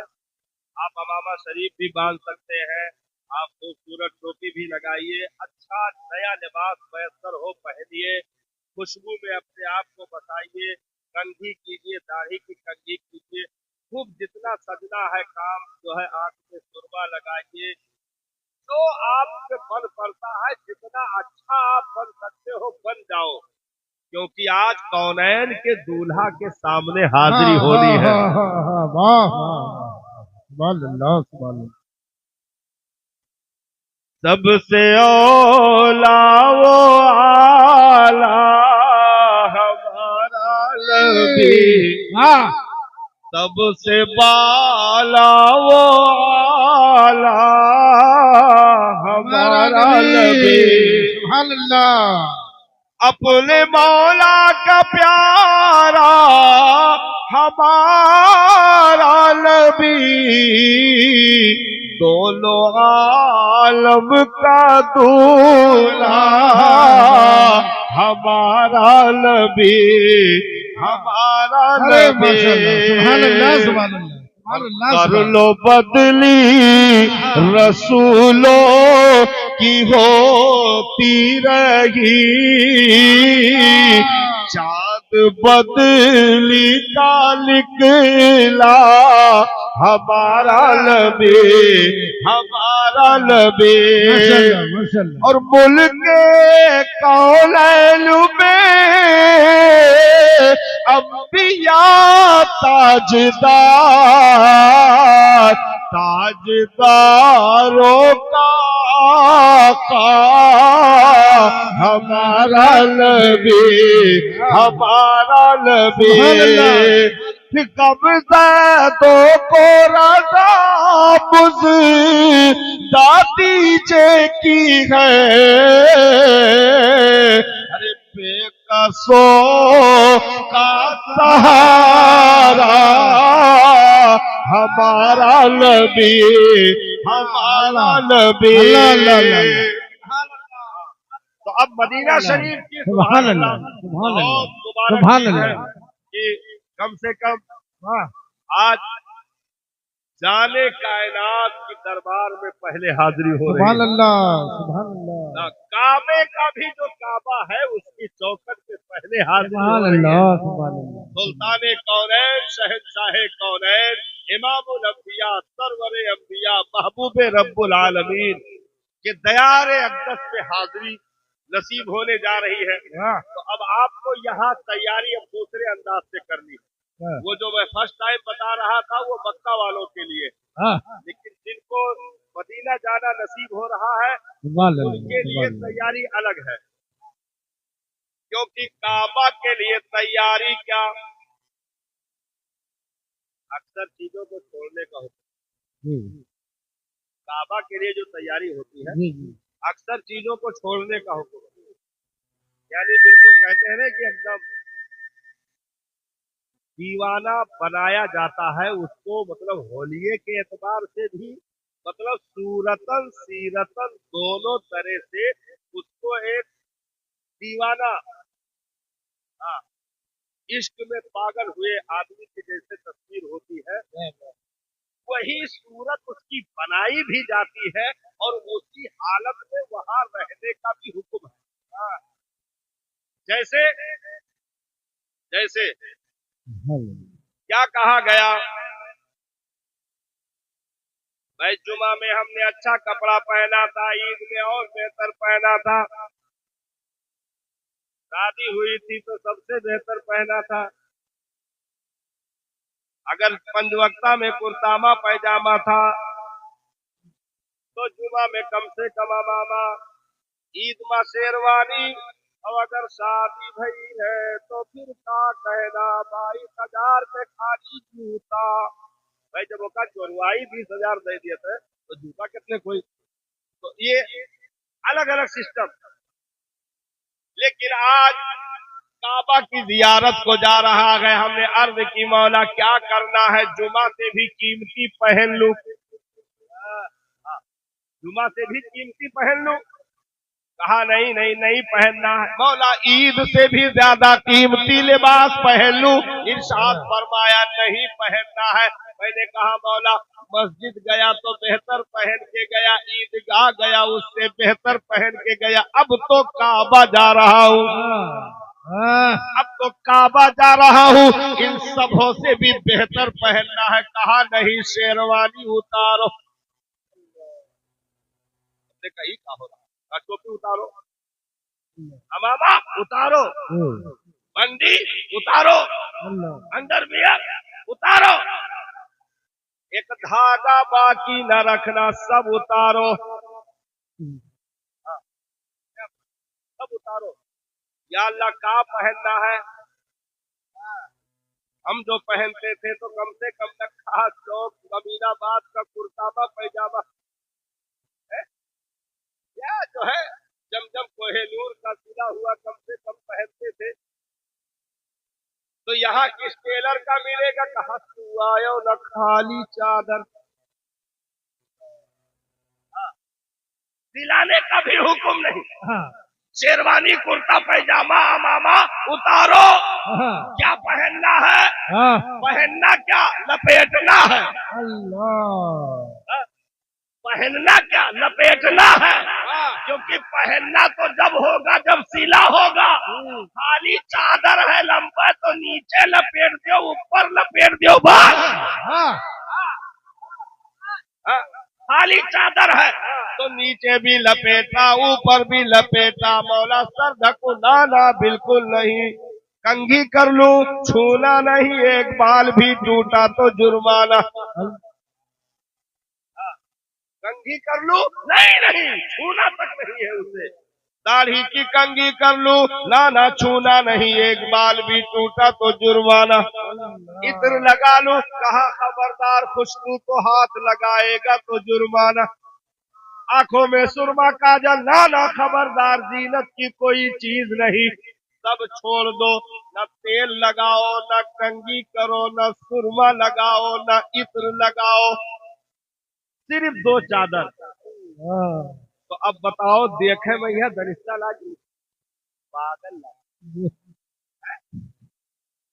आप अमामा शरीफ भी बांध सकते हैं, आप खूबसूरत टोपी भी लगाइए, अच्छा नया लिबास मैसर हो पहनिए, खुशबू में अपने आप को बचाइए, कंघी कीजिए, दाढ़ी की कंघी कीजिए, खूब जितना सजना है काम जो है आंख में सुरमा लगाइए। जो आपसे बन पड़ता है, जितना अच्छा आप बन सकते हो बन जाओ, क्योंकि आज कौनैन के दूल्हा के सामने हाजिरी होनी है। वाह सुभान अल्लाह, सुभान अल्लाह। सबसे औला वो आला हमारा नबी, सबसे बाला वो आला हमारा नबी। सुभान अल्लाह। अपने मौला का प्यारा हमारा नबी दोनों आलम का दूल्हा हमारा नबी, हमारा अरे नबी। माशाल्लाह, सुभान अल्लाह, सुभान अल्लाह, सुभान अल्लाह, कर सुभान लो बदली रसूलों की होती रही, चाँद बदली का निकला हमारा नबी, हमारा नबी। माशाल्लाह, माशाल्लाह। और मुल्क कौनैन में अंबिया ताजदार, ताजदारों का आका हमारा नबी, हमारा नबी। कब्ज़ा दो को रज़ा मुझ दादी जे की है, अरे बेकसो का सहारा हमारा नबी, हमारा नबी। तो अब मदीना शरीफ की सुभान अल्लाह, सुभान अल्लाह, बहुत मुबारक सुभान चीज है अल्लाह। कि कम से कम आज जाने कायनात की दरबार में पहले हाजिरी हो रही सुभान है। अल्लाह, सुभान अल्लाह, काबे का भी जो काबा है उसकी चौखट पे पहले हाजिरी हो सुभान रही है। अल्लाह, सुभान अल्लाह। सुल्तान कौनैन, शहंशाह कौनैन, इमामुल अंबिया, सरवरे अंबिया, महबूबे रब्बुल आलमीन के दयारे अक़दस पे हाजिरी नसीब होने जा रही है। तो अब आपको यहाँ तैयारी अब दूसरे अंदाज से करनी है। वो जो मैं फर्स्ट टाइम बता रहा था वो मक्का वालों के लिए, लेकिन जिनको मदीना जाना नसीब हो रहा है उनके लिए तैयारी अलग है। क्योंकि काबा के लिए तैयारी क्या, अक्सर चीजों को छोड़ने का होता है। काबा के लिए जो तैयारी होती है अक्सर चीजों को छोड़ने का हुक्म, यानी बिल्कुल कहते हैं ना कि एकदम दीवाना बनाया जाता है उसको, मतलब होलिये के एतबार से भी, मतलब सूरतन सीरतन दोनों तरह से उसको एक दीवाना, हाँ, इश्क में पागल हुए आदमी की जैसे तस्वीर होती है वही सूरत उसकी बनाई भी जाती है और उसी हालत में वहां रहने का भी हुक्म है। जैसे जैसे क्या कहा गया, भाई जुमा में हमने अच्छा कपड़ा पहना था, ईद में और बेहतर पहना था, शादी हुई थी तो सबसे बेहतर पहना था, अगर पंचवक्ता में कुर्तामा पैजामा था तो जुमा में कम से कम अमामा, ईद में शेरवानी, और अगर शादी भई है तो फिर का कहना 22,000 में खाली जूता। भाई जब वो चोरवाई 20,000 दे दिए थे तो जूता कितने कोई, तो ये अलग अलग सिस्टम। लेकिन आज काबा की जियारत को जा रहा है, हमने अर्ज की मौला क्या करना है, जुमा से भी कीमती पहन लूं, जुमा से भी कीमती पहन लूं, कहा नहीं नहीं नहीं पहनना है, मौला ईद से भी ज्यादा कीमती लिबास पहन लूं, इरशाद फरमाया नहीं पहनना है। मैंने कहा मौला मस्जिद गया तो बेहतर पहन के गया, ईदगाह गया उससे बेहतर पहन के गया, अब तो काबा जा रहा हूँ, अब तो काबा जा रहा हूँ, इन सबों से भी बेहतर पहनना है। कहा नहीं शेरवानी उतारो, कहीं का हो रहा, टोपी उतारो, अमामा उतारो, बंदी उतारो, अंडरवियर उतारो, एक धागा बाकी न रखना, सब उतारो, सब उतारो। या अल्लाह का पहनना है, हम जो पहनते थे तो कम से कम नक्खा चौक अमीनाबाद का कुर्तामा पैजामा है, या जो है जमजम कोहेनूर का सिला हुआ कम से कम पहनते थे। तो यहाँ किस टेलर का मिलेगा? कहा तू आयो न खाली चादर। दिलाने का भी हुक्म नहीं। हाँ, शेरवानी कुर्ता पैजामा अमामा उतारो। हाँ, क्या पहनना है? हाँ, पहनना क्या? लपेटना है। अल्लाह, पहनना क्या? लपेटना है। क्योंकि पहनना तो जब होगा जब सिला होगा। खाली चादर है लंबा तो नीचे लपेट दो, ऊपर लपेट दो, बस। हाँ, खाली चादर है तो नीचे भी लपेटा ऊपर भी लपेटा। मौला सर ढकू ना बिल्कुल नहीं। कंघी कर लूं छूना नहीं, एक बाल भी टूटा तो जुर्माना। कंघी कर लूं नहीं छूना तक नहीं है उसे। दाढ़ी की कंघी कर लूं ना छूना नहीं, एक बाल भी टूटा तो जुर्माना। इत्र लगा लूं कहा खबरदार, खुशबू तो हाथ लगाएगा तो जुर्माना। आंखों में सुरमा काजल ना खबरदार, जीनत की कोई चीज नहीं। सब छोड़ दो, न तेल लगाओ न कंघी करो न सुरमा लगाओ न इत्र लगाओ, सिर्फ 2 चादर। तो अब बताओ देखे में यह दरिश्ता लागी पागल लागी,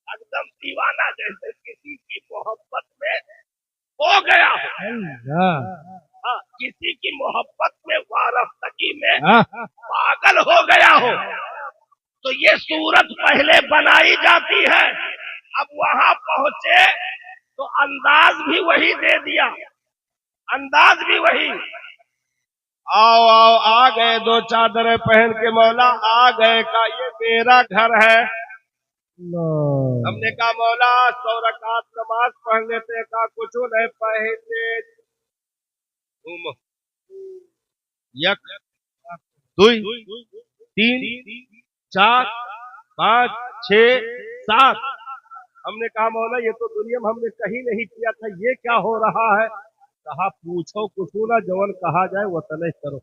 एकदम दीवाना जैसे किसी की मोहब्बत में हो गया हो। हाँ, किसी की मोहब्बत में वारफ्तगी में पागल हो गया हो। तो ये सूरत पहले बनाई जाती है। अब वहां पहुंचे तो अंदाज भी वही दे दिया, अंदाज भी वही। आओ आओ आ गए 2 चादरें पहन के मौला आ गए, का ये मेरा घर है। हमने कहा मौला 100 रकात नमाज पढ़ लेते, का कुछ नहीं पहले। घूमो, 1 2 3 4 5 6 7। हमने कहा मौला ये तो दुनिया में हमने कहीं नहीं किया था, ये क्या हो रहा है? कहा पूछो कुछ ना, जवन कहा जाए वो तने करो।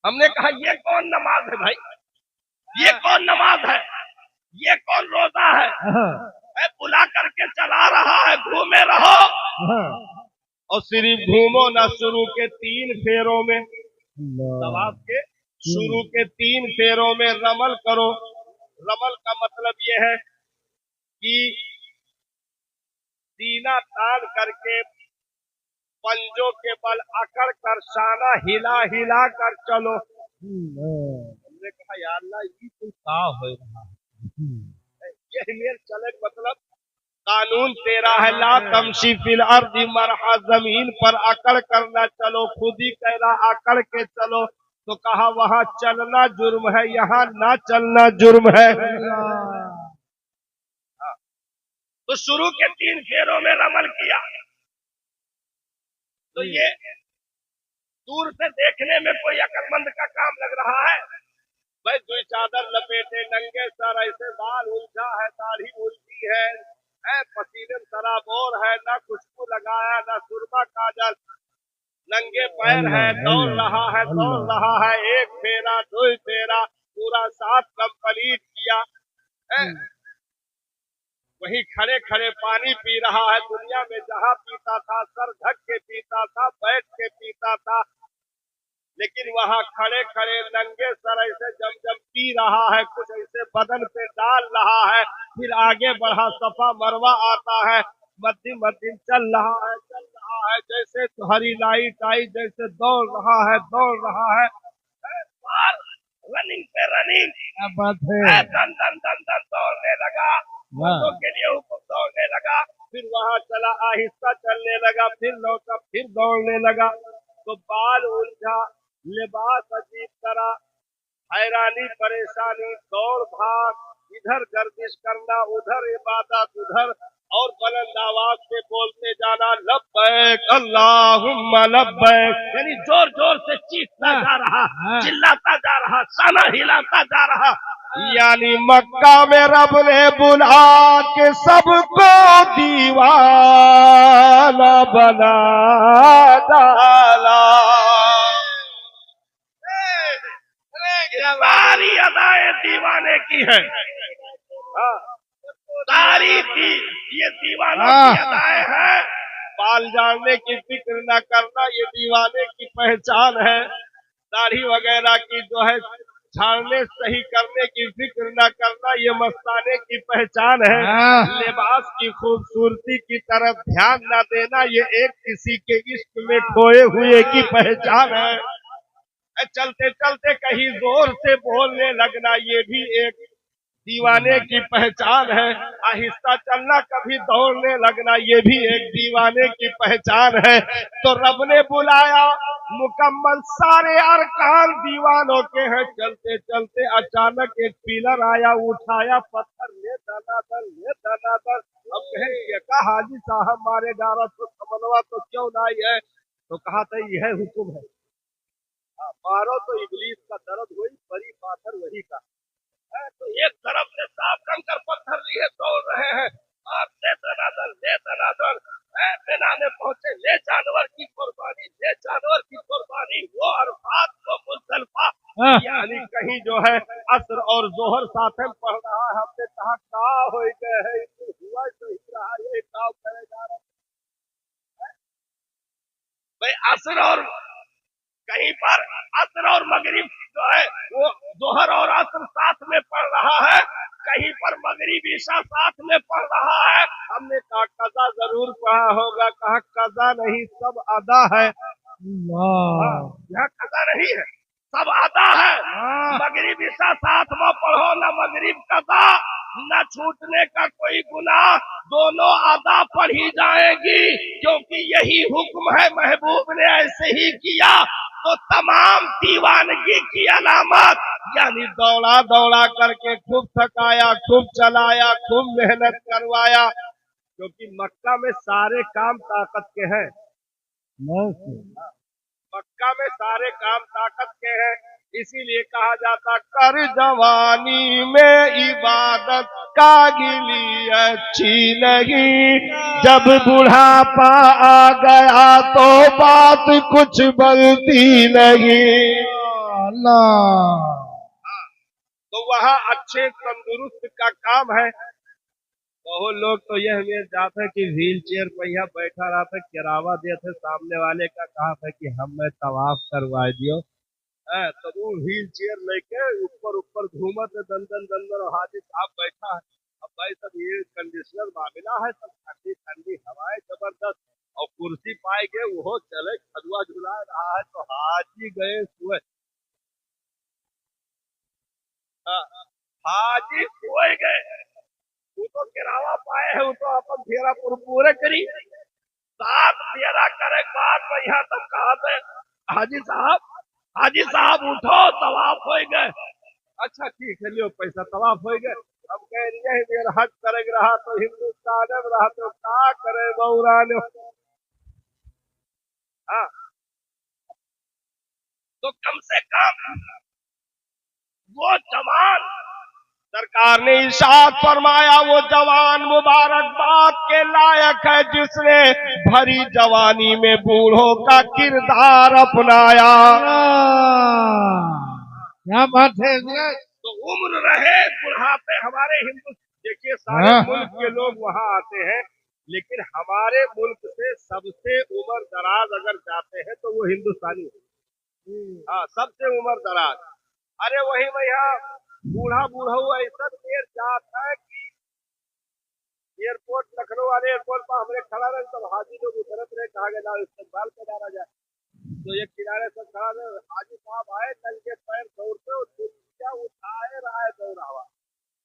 हमने कहा ये कौन नमाज है भाई? ये कौन नमाज है? ये कौन रोजा है? बुला करके चला रहा है, घूमे रहो। और सिर्फ घूमो ना, शुरू के 3 फेरों में, तवाफ के शुरू के 3 फेरों में रमल करो। रमल का मतलब ये है कि सीना तान करके पंजों के बल अकड़ कर शाना हिला हिला कर चलो। हमने कहा यार अल्लाह ये कोई का हो रहा है? ये चले मतलब कानून तेरा है, ला तमशी फिल अर्दी मरहा, जमीन पर अकड़ कर ना चलो, खुद ही कह रहा अकड़ के चलो। तो कहा वहां चलना जुर्म है, यहाँ ना चलना जुर्म है। तो शुरू के 3 फेरों में रमल किया। तो ये दूर से देखने में कोई अकलमंद का काम लग रहा है भाई। 2 चादर लपेटे, नंगे सर, ऐसे बाल उलझा है, दाढ़ी उलझी है, पसीने सराबोर है, ना खुशबू लगाया ना सुरमा काजल, नंगे पैर है, दौड़ रहा है दौड़ रहा है। 1 फेरा 2 फेरा पूरा 7 कंप्लीट किया। वहीं खड़े खड़े पानी पी रहा है। दुनिया में जहाँ पीता था सर ढक के पीता था, बैठ के पीता था, लेकिन वहाँ खड़े खड़े नंगे सर ऐसे जम पी रहा है, कुछ ऐसे बदन पे डाल रहा है। फिर आगे बढ़ा, सफा मरवा आता है, मध्यम चल रहा है जैसे हरी लाइट आई, जैसे दौड़ रहा है रनिंग पे रनिंग। क्या बात है? दन दन दन दन दौड़ने लगा, मर्दों के लिए ऊपर दौड़ने लगा। फिर वहां चला, आहिस्ता चलने लगा, फिर लौटा, फिर दौड़ने लगा। तो बाल उलझा, लिबास अजीब तरह, हैरानी परेशानी, दौड़ भाग, इधर गर्दिश करना, उधर इबादत, उधर और बुलंद आवाज से बोलते जाना, लब्बैक अल्लाहुम्मा लब्बैक, यानी जोर जोर से चीखता जा रहा, चिल्लाता जा रहा, साना हिलाता जा रहा। यानी मक्का में रब ने बुला के सबको दीवाना बना डाला। सारी अदाएं दीवाने की है। की ये दीवानों की अदाएं हैं। बाल झाड़ने की फिक्र न करना ये दीवाने की पहचान है। दाढ़ी वगैरह की जो है झाड़ने सही करने की फिक्र न करना ये मस्ताने की पहचान है। लिबास की खूबसूरती की तरफ ध्यान न देना ये एक किसी के इश्क में खोए हुए की पहचान है। चलते चलते कहीं जोर से बोलने लगना ये भी एक दीवाने की पहचान है। आहिस्ता चलना कभी दौड़ने लगना ये भी एक दीवाने की पहचान है। तो रब ने बुलाया मुकम्मल सारे अरकान दीवानों के हैं। चलते चलते अचानक एक पिलर आया, उठाया पत्थर, ले दनादन ले दनादन। अब कहेंगे कहा हाजी साहब मारे डारा तो समनवा तो क्यों नहीं है? तो कहा था यह हुक्म है, मारो तो इबलीस का दर्द हुई, बड़ी पाथर वही का है। तो एक तरफ से साफ कंकर पत्थर लिए दौड़ रहे हैं और ले दनादन बिना में पहुंचे, ले जानवर की कुर्बानी, ले जानवर की कुर्बानी। वो अरफात वो मुजदलिफा, यानी कहीं जो है असर और जोहर साथ में पढ़ रहा है। हमने कहा का हो गए है, हुआ तो ही रहा, ये काम करे जा रहा है भाई। असर और कहीं पर असर और मगरिब जो है वो जोहर और असर साथ में पढ़ रहा है, कहीं पर मगरिब ईशा साथ में पढ़ रहा है। हमने कहा कज़ा जरूर पढ़ा होगा, कहा कज़ा नहीं सब अदा है। यह कज़ा नहीं है, सब अदा है। मगरिब ईशा साथ में पढ़ो, न मगरिब कज़ा न छूटने का कोई गुनाह, दोनों अदा पढ़ी जाएगी, क्योंकि यही हुक्म है। महबूब ने ऐसे ही किया तो तमाम दीवानगी की अलामत, यानी दौड़ा दौड़ा करके खूब थकाया, खूब चलाया, खूब मेहनत करवाया, क्योंकि मक्का में सारे काम ताकत के हैं। मक्का में सारे काम ताकत के हैं, इसीलिए कहा जाता कर जवानी में इबादत का गिली अच्छी नहीं, जब बुढ़ापा आ गया तो बात कुछ बनती नहीं। अल्लाह। तो वहाँ अच्छे तंदुरुस्त का काम है। बहुत लोग तो यह मेरे जाते कि व्हील चेयर पर यहाँ बैठा रहा था, किरावा दिया था सामने वाले का, कहा था कि हमें तवाफ करवा दियो। तो वो व्हील चेयर लेके ऊपर ऊपर घूमत दंदन दंदन, और हाजी साहब बैठा है। अब भाई सब ये कंडीशनर मामला है, सब ठंडी ठंडी हवाएं जबरदस्त, और कुर्सी पाए गए वो चले खजुआ झुला रहा है। तो हाजी गए सुबह, हाजी सोए गए, वो तो किरावा पाए है, वो तो अपन फेरा पूरे करी, 7 फेरा करे बाद में यहाँ तक कहा थे हाजी साहब उठो तवाफ हो गए। अच्छा ठीक है, लियो पैसा, तवाफ हो गए। अब कह रही है मेरा हज करेग रहा तो हिंदुस्तान में रहा तो क्या करे बौरान। हाँ, तो कम से कम वो जवान, सरकार ने इरशाद फरमाया वो जवान मुबारकबाद के लायक है जिसने भरी जवानी में बूढ़ों का किरदार अपनाया। क्या बात है। तो उम्र रहे बुढ़ापे हमारे हिंदू, देखिए सारे मुल्क के लोग वहाँ आते हैं, लेकिन हमारे मुल्क से सबसे उम्र दराज अगर जाते हैं तो वो हिंदुस्तानी है। हाँ, सबसे उम्र दराज। अरे वही भैया बूढ़ा बूढ़ा ऐसा देर जाता है कि एयरपोर्ट, लखनऊ वाले एयरपोर्ट पर हमने खड़ा रहे, तब हाजी लोग उतरत रहे, कहा गया इस्तेमाल पे डाला जाए। तो एक किनारे से खड़ा रहे, हाजी साहब आए, नंगे पैर दौड़ते और लुंगिया उठाए रहा है, दौड़ावा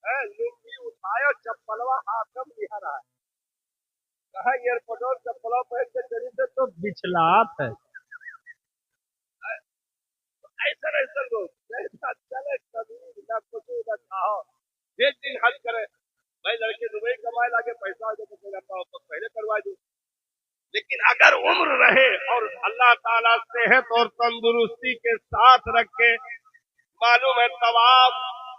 है, लुंगी उठाए और चप्पलवा हाथ में लिया रहा है। कहा एयरपोर्ट और चप्पलों पहन के चली से तो बिछलात है। ऐसा ऐसा लोग चले कभी न कुछ न खाओ, एक दिन हज करे भाई, लड़के दुबई कमाए लाके पैसा तो पहले करवा दो। लेकिन अगर उम्र रहे और अल्लाह ताला सेहत और तंदुरुस्ती के साथ रखे, मालूम है तवाफ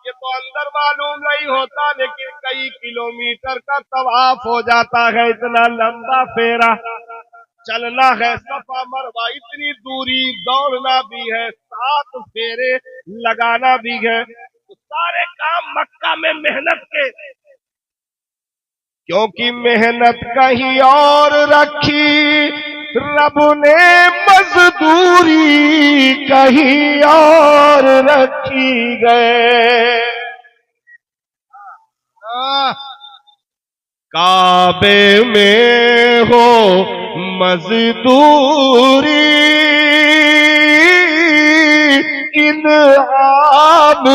ये तो अंदर मालूम नहीं होता, लेकिन कई किलोमीटर का तवाफ हो जाता है। इतना लंबा फेरा चलना है, सफा मरवा इतनी दूरी दौड़ना भी है, 7 फेरे लगाना भी है। तो सारे काम मक्का में मेहनत के क्योंकि मेहनत कहीं और रखी, रब ने मजदूरी कहीं और रखी गए। काबे में हो मजदूरी, इनाम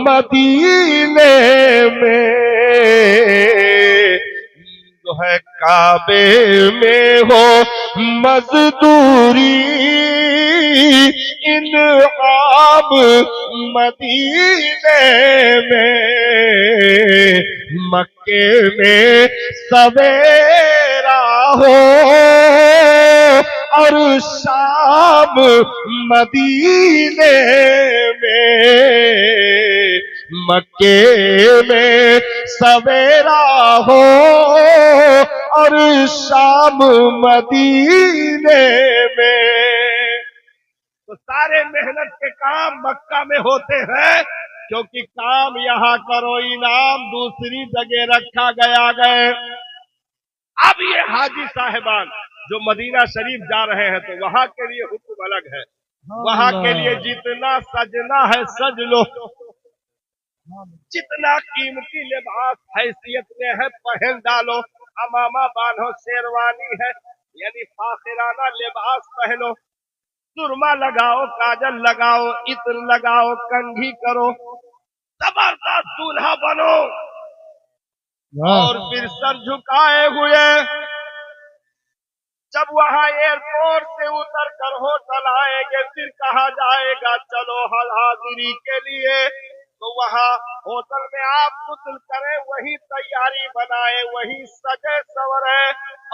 मदीने में जो है। काबे में हो मजदूरी, इनाम मदीने में। मक्के में सवेरा हो और शाम मदीने में। मक्के में सवेरा हो और शाम मदीने में। तो सारे मेहनत के काम मक्का में होते हैं, क्योंकि काम यहाँ करो, इनाम दूसरी जगह रखा गया गए। अब ये हाजी साहिबान जो मदीना शरीफ जा रहे हैं, तो वहां के लिए हुक्म अलग है। वहां के लिए जितना सजना है सज लो, जितना कीमती लिबास हैसियत में है पहन डालो। अमामा बांधो, शेरवानी है यानी फाखिराना लिबास पहनो, सुरमा लगाओ, काजल लगाओ, इत्र लगाओ, कंघी करो, जबरदस्त दूल्हा बनो। और फिर सर झुकाए हुए जब वहां एयरपोर्ट से उतर कर होटल आएंगे, फिर कहा जाएगा चलो हल हाजिरी के लिए। तो वहां होटल में आप गुस्ल करें, वही तैयारी बनाए, वही सजे सवरे,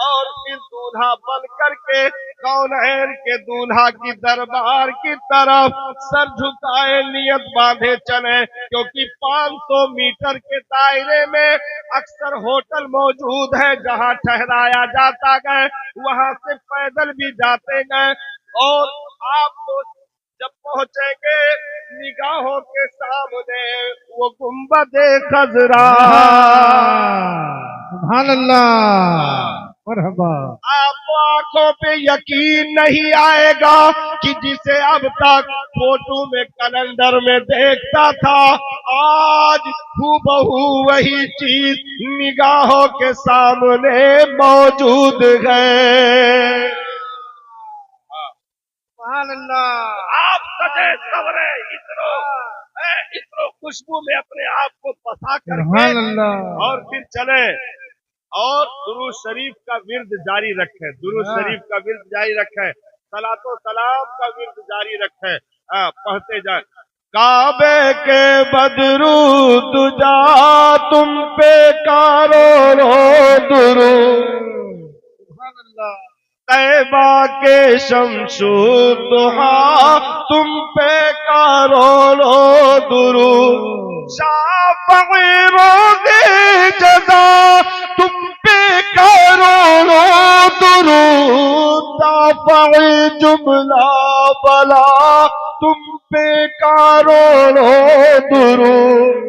और फिर दूल्हा बन करके कौनैन के दूल्हा की दरबार की तरफ सर झुकाए, नियत बांधे चले। क्योंकि 500 मीटर के दायरे में अक्सर होटल मौजूद है जहां ठहराया जाता है, वहां से पैदल भी जाते गए। और आपको जब पहुंचेंगे निगाहों के सामने वो गुंबद खजरा, सुभान अल्लाह, मरहबा। आपको आंखों पे यकीन नहीं आएगा कि जिसे अब तक फोटो में कैलेंडर में देखता था, आज हूबहू वही चीज निगाहों के सामने मौजूद है। सुभान अल्लाह। आप सजे सवरे इतरो खुशबू में अपने आप को फंसा करके सुभान अल्लाह। और फिर चले और दुरूद शरीफ का विर्द जारी रखें, दुरूद शरीफ का विर्द जारी रखें, सलातो सलाम का विर्द जारी रखें, पढ़ते जाए। काबे के बदरू तुझा तुम पे कारो दुरूद, सुभान अल्लाह। तैबा के शमशु दुहा तुम पे कारो दुरूद, शाफ़ई रोज़े जज़ा तुम पे कारो दुरूद, दाफ़ई जुमला बला तुम पे कारो दुरूद।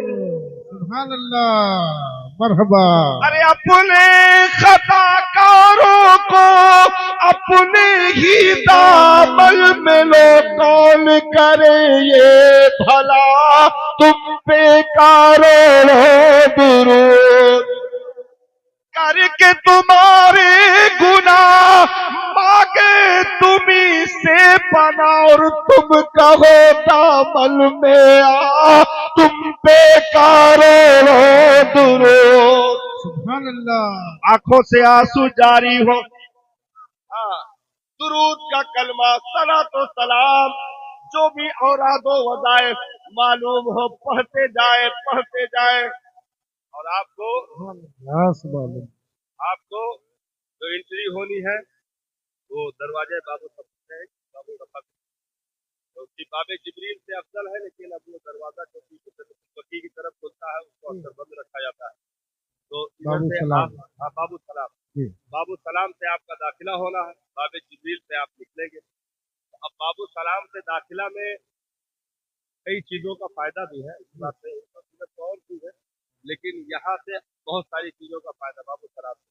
सुभान अल्लाह, मरहबा। अरे अपने खताकारों को अपने ही दामन में लो, कौन करे ये भला तुम पे कारो दुरूद। करके तुम्हारे गुनाह मांगे तुम्ही से बना, और तुम कहो दामन में आ तुम पे कारो दुरूद। सुभान अल्लाह। आंखों से आंसू जारी हो, दुरूद का कलमा, सलातो सलाम, जो भी औरादो वज़ाइफ मालूम हो पढ़ते जाए, पढ़ते जाए। और आपको जो एंट्री होनी है वो दरवाजे बाबू सफा, क्योंकि बाबे जिब्रील से अफजल है, लेकिन अब वो दरवाजा जो पीछे की तरफ खुलता है उसको अक्सर बंद रखा जाता है। तो इधर से बाबू सलाम से आपका दाखिला होना है, बाबे जिब्रील से आप निकलेंगे। अब बाबू सलाम से दाखिला में कई चीजों का फायदा भी है, इस बात से और भी है, लेकिन यहाँ से बहुत सारी चीजों का फायदा बाबू सलाम से,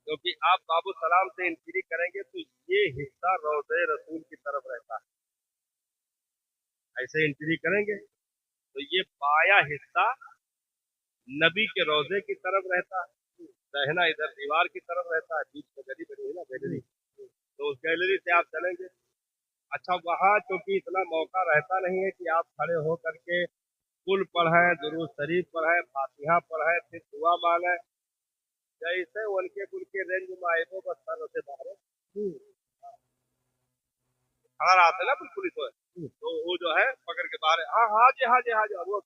क्योंकि आप बाबू सलाम से एंट्री करेंगे तो ये हिस्सा रोज़े रसूल की तरफ रहता है। ऐसे एंट्री करेंगे तो ये बाया हिस्सा नबी के रोजे की तरफ रहता है, दहना इधर दीवार की तरफ रहता है, बीच में गली बनी है ना गैलरी, तो उस गैलरी से आप चलेंगे। अच्छा, वहाँ क्योंकि इतना मौका रहता नहीं है कि आप खड़े हो करके कुल पढ़ें, दुरूद शरीफ पढ़ें, फातिहा पढ़ें, फिर दुआ मांगे, जैसे उनके कुल के रेंज में आए तो बस सर से बाहर खड़ा रहते ना पुलिस हो, तो वो जो है पकड़ के बाहर, हाँ हाँ जी हाँ जी हाँ जी, वो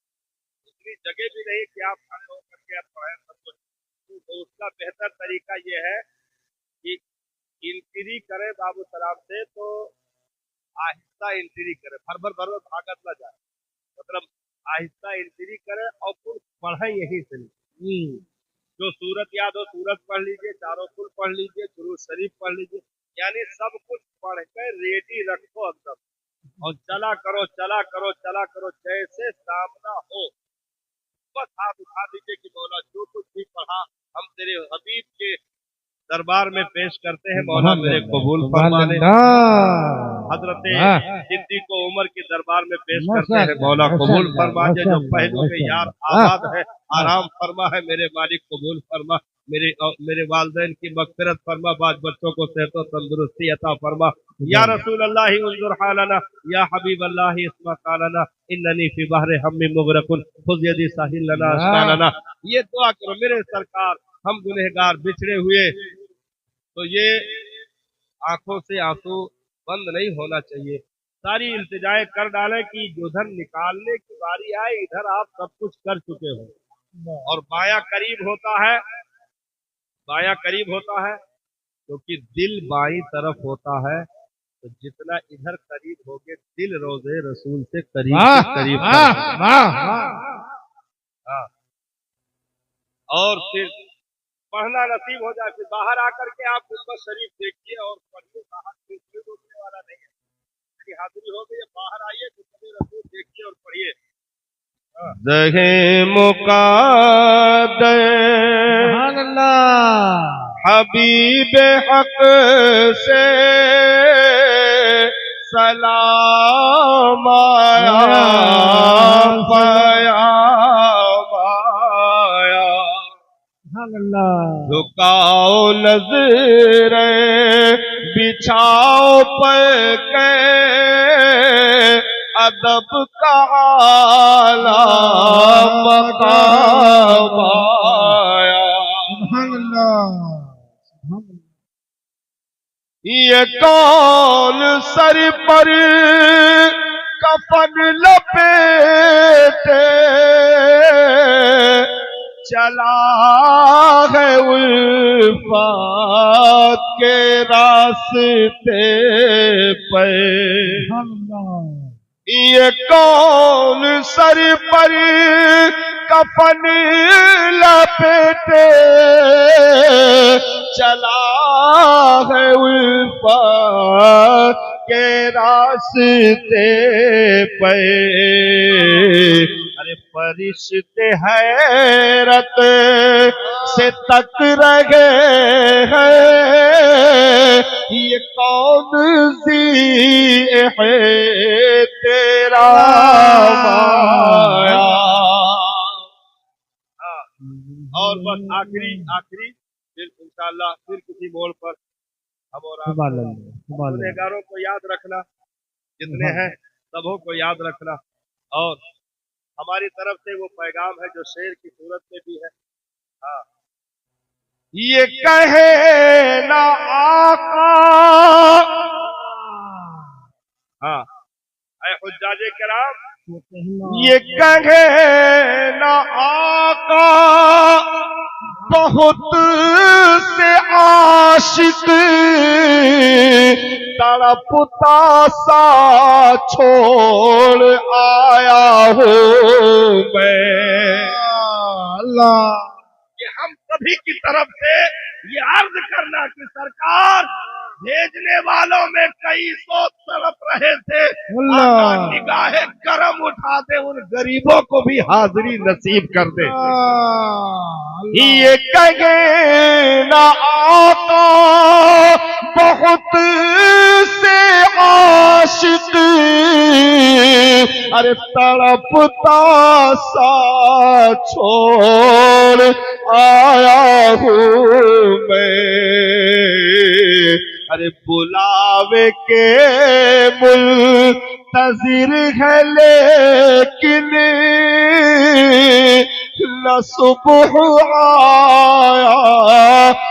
इतनी जगह भी नहीं कि आप खड़े हो करके आप पढ़ें सब कुछ। तो उसका बेहतर तरीका ये है कि इंट्री करें बाबू सलाम से तो आहिस्ता इंट्री करें, भर भर भागत ना जाए, मतलब आहिस्ता इंट्री करें और कुल पढ़ें यहीं से। जो सूरत याद हो सूरत पढ़ लीजिए, चारों कुल पढ़ लीजिए, दुरूद शरीफ पढ़ लीजिए, यानी सब कुछ पढ़ कर रेडी रखो एकदम, और चला करो चला करो चला करो, जैसे सामना हो बस हाथ उठा दीजिए कि मौला जो कुछ भी पढ़ा हम तेरे हबीब के दरबार में पेश करते हैं, मौला मेरे कबूल फरमा ले। हजरत सिद्दीक उमर के दरबार में पेश करते हैं, मौला कबूल फरमा दे। जो पहलू में यार आबाद है आराम फरमा है, मेरे मालिक कबूल फरमा, मेरे वालिदैन की मगफिरत फरमा, बाज बच्चों को सेहत और तंदुरुस्ती अता फरमा। या रसूल अल्लाह उन्जुर हालना, या हबीब अल्लाह इस्मा कालना, इन्ननी फी बहरे हम्मी मुगरकुन खुद यदी साहिल लना अस्कालना। ये दुआ करो मेरे सरकार, हम गुनहगार बिछड़े हुए, तो ये आंखों से आंसू बंद नहीं होना चाहिए, सारी इल्तिजाएं कर डालें कि उधर निकालने की बारी आए, इधर आप सब कुछ कर चुके हो। और बाया करीब होता है, बाया करीब होता है क्योंकि दिल बाई तरफ होता है, तो जितना इधर करीब होगे दिल रोजे रसूल से करीब से करीब। हाँ, और फिर पढ़ना नसीब हो जाए, फिर बाहर आकर के आप गुंबद शरीफ देखिए और पढ़िए, बाहर कोई रोकने वाला नहीं है, यदि हाजिरी हो गई बाहर आइए, गुंबद रसूल देखिए और पढ़िए। दहे मुकाद्दर हबीब हक से सलाम आया, झुकाओ नजर बिछाओ पर के अदब का आला मकाम आया। ये कौन सर पर कफन लपेटे चला है उल्फत के रास्ते पे। ये कौन सर पर कफन लपेटे चला है उल्फत के रास्ते पे। अरे फरिश्ते हैरत से तक रहे हैं, ये कौन ज़ी है तेरा माया। और बस आखिरी फिर इंशाअल्लाह फिर किसी मोड़ पर हम और आप गुनहगारों को याद रखना, जितने हैं सबों को याद रखना, और हमारी तरफ से वो पैगाम है जो शेर की सूरत में भी है। हाँ, ये कहे ना आका, हाँ ऐ हुज्जाजे किराम, ये कहे ना आका बहुत से आशिक तड़पता सा छोड़ आया हूँ मैं। अल्लाह, ये हम सभी की तरफ से ये अर्ज करना कि सरकार भेजने वालों में कई सौ तड़प रहे थे। अल्लाह। आका निगाहे करम उठा दे, उन गरीबों को भी हाजिरी नसीब कर दे। अल्लाह। ये कहे ना आका बहुत से आशिक, अरे तड़पता सा छोड़ आया हूँ मैं, अरे बुलावे के मुल्तजिर है लेकिन न सुबह आया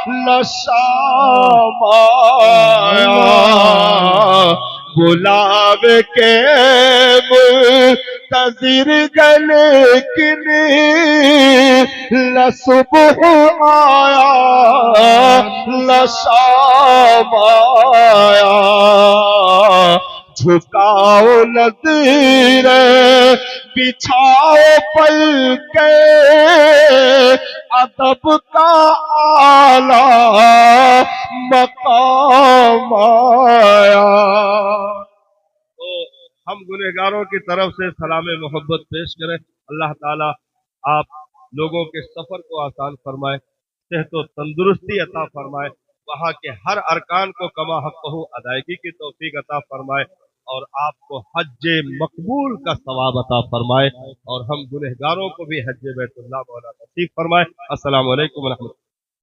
न शाम आया, बुलावे के मुल्तजिर है लेकिन न सुबह आया न शाम आया, झुकाओ नज़ीर बिछाओ पल के अदब का आला मकाम आया। तो हम गुनहगारों की तरफ से सलाम मोहब्बत पेश करें। अल्लाह ताला आप लोगों के सफर को आसान फरमाए, सेहत व तंदुरुस्ती अता फरमाए, वहाँ के हर अरकान को कमा हक़्क़हू अदायगी की तौफीक अता फरमाए और आपको हज मकबूल का सवाब अता फरमाए और हम गुनहगारों को भी हज बैतुल्लाह मौला नसीब फरमाए। अस्सलामु अलैकुम व रहमतुल्लाह।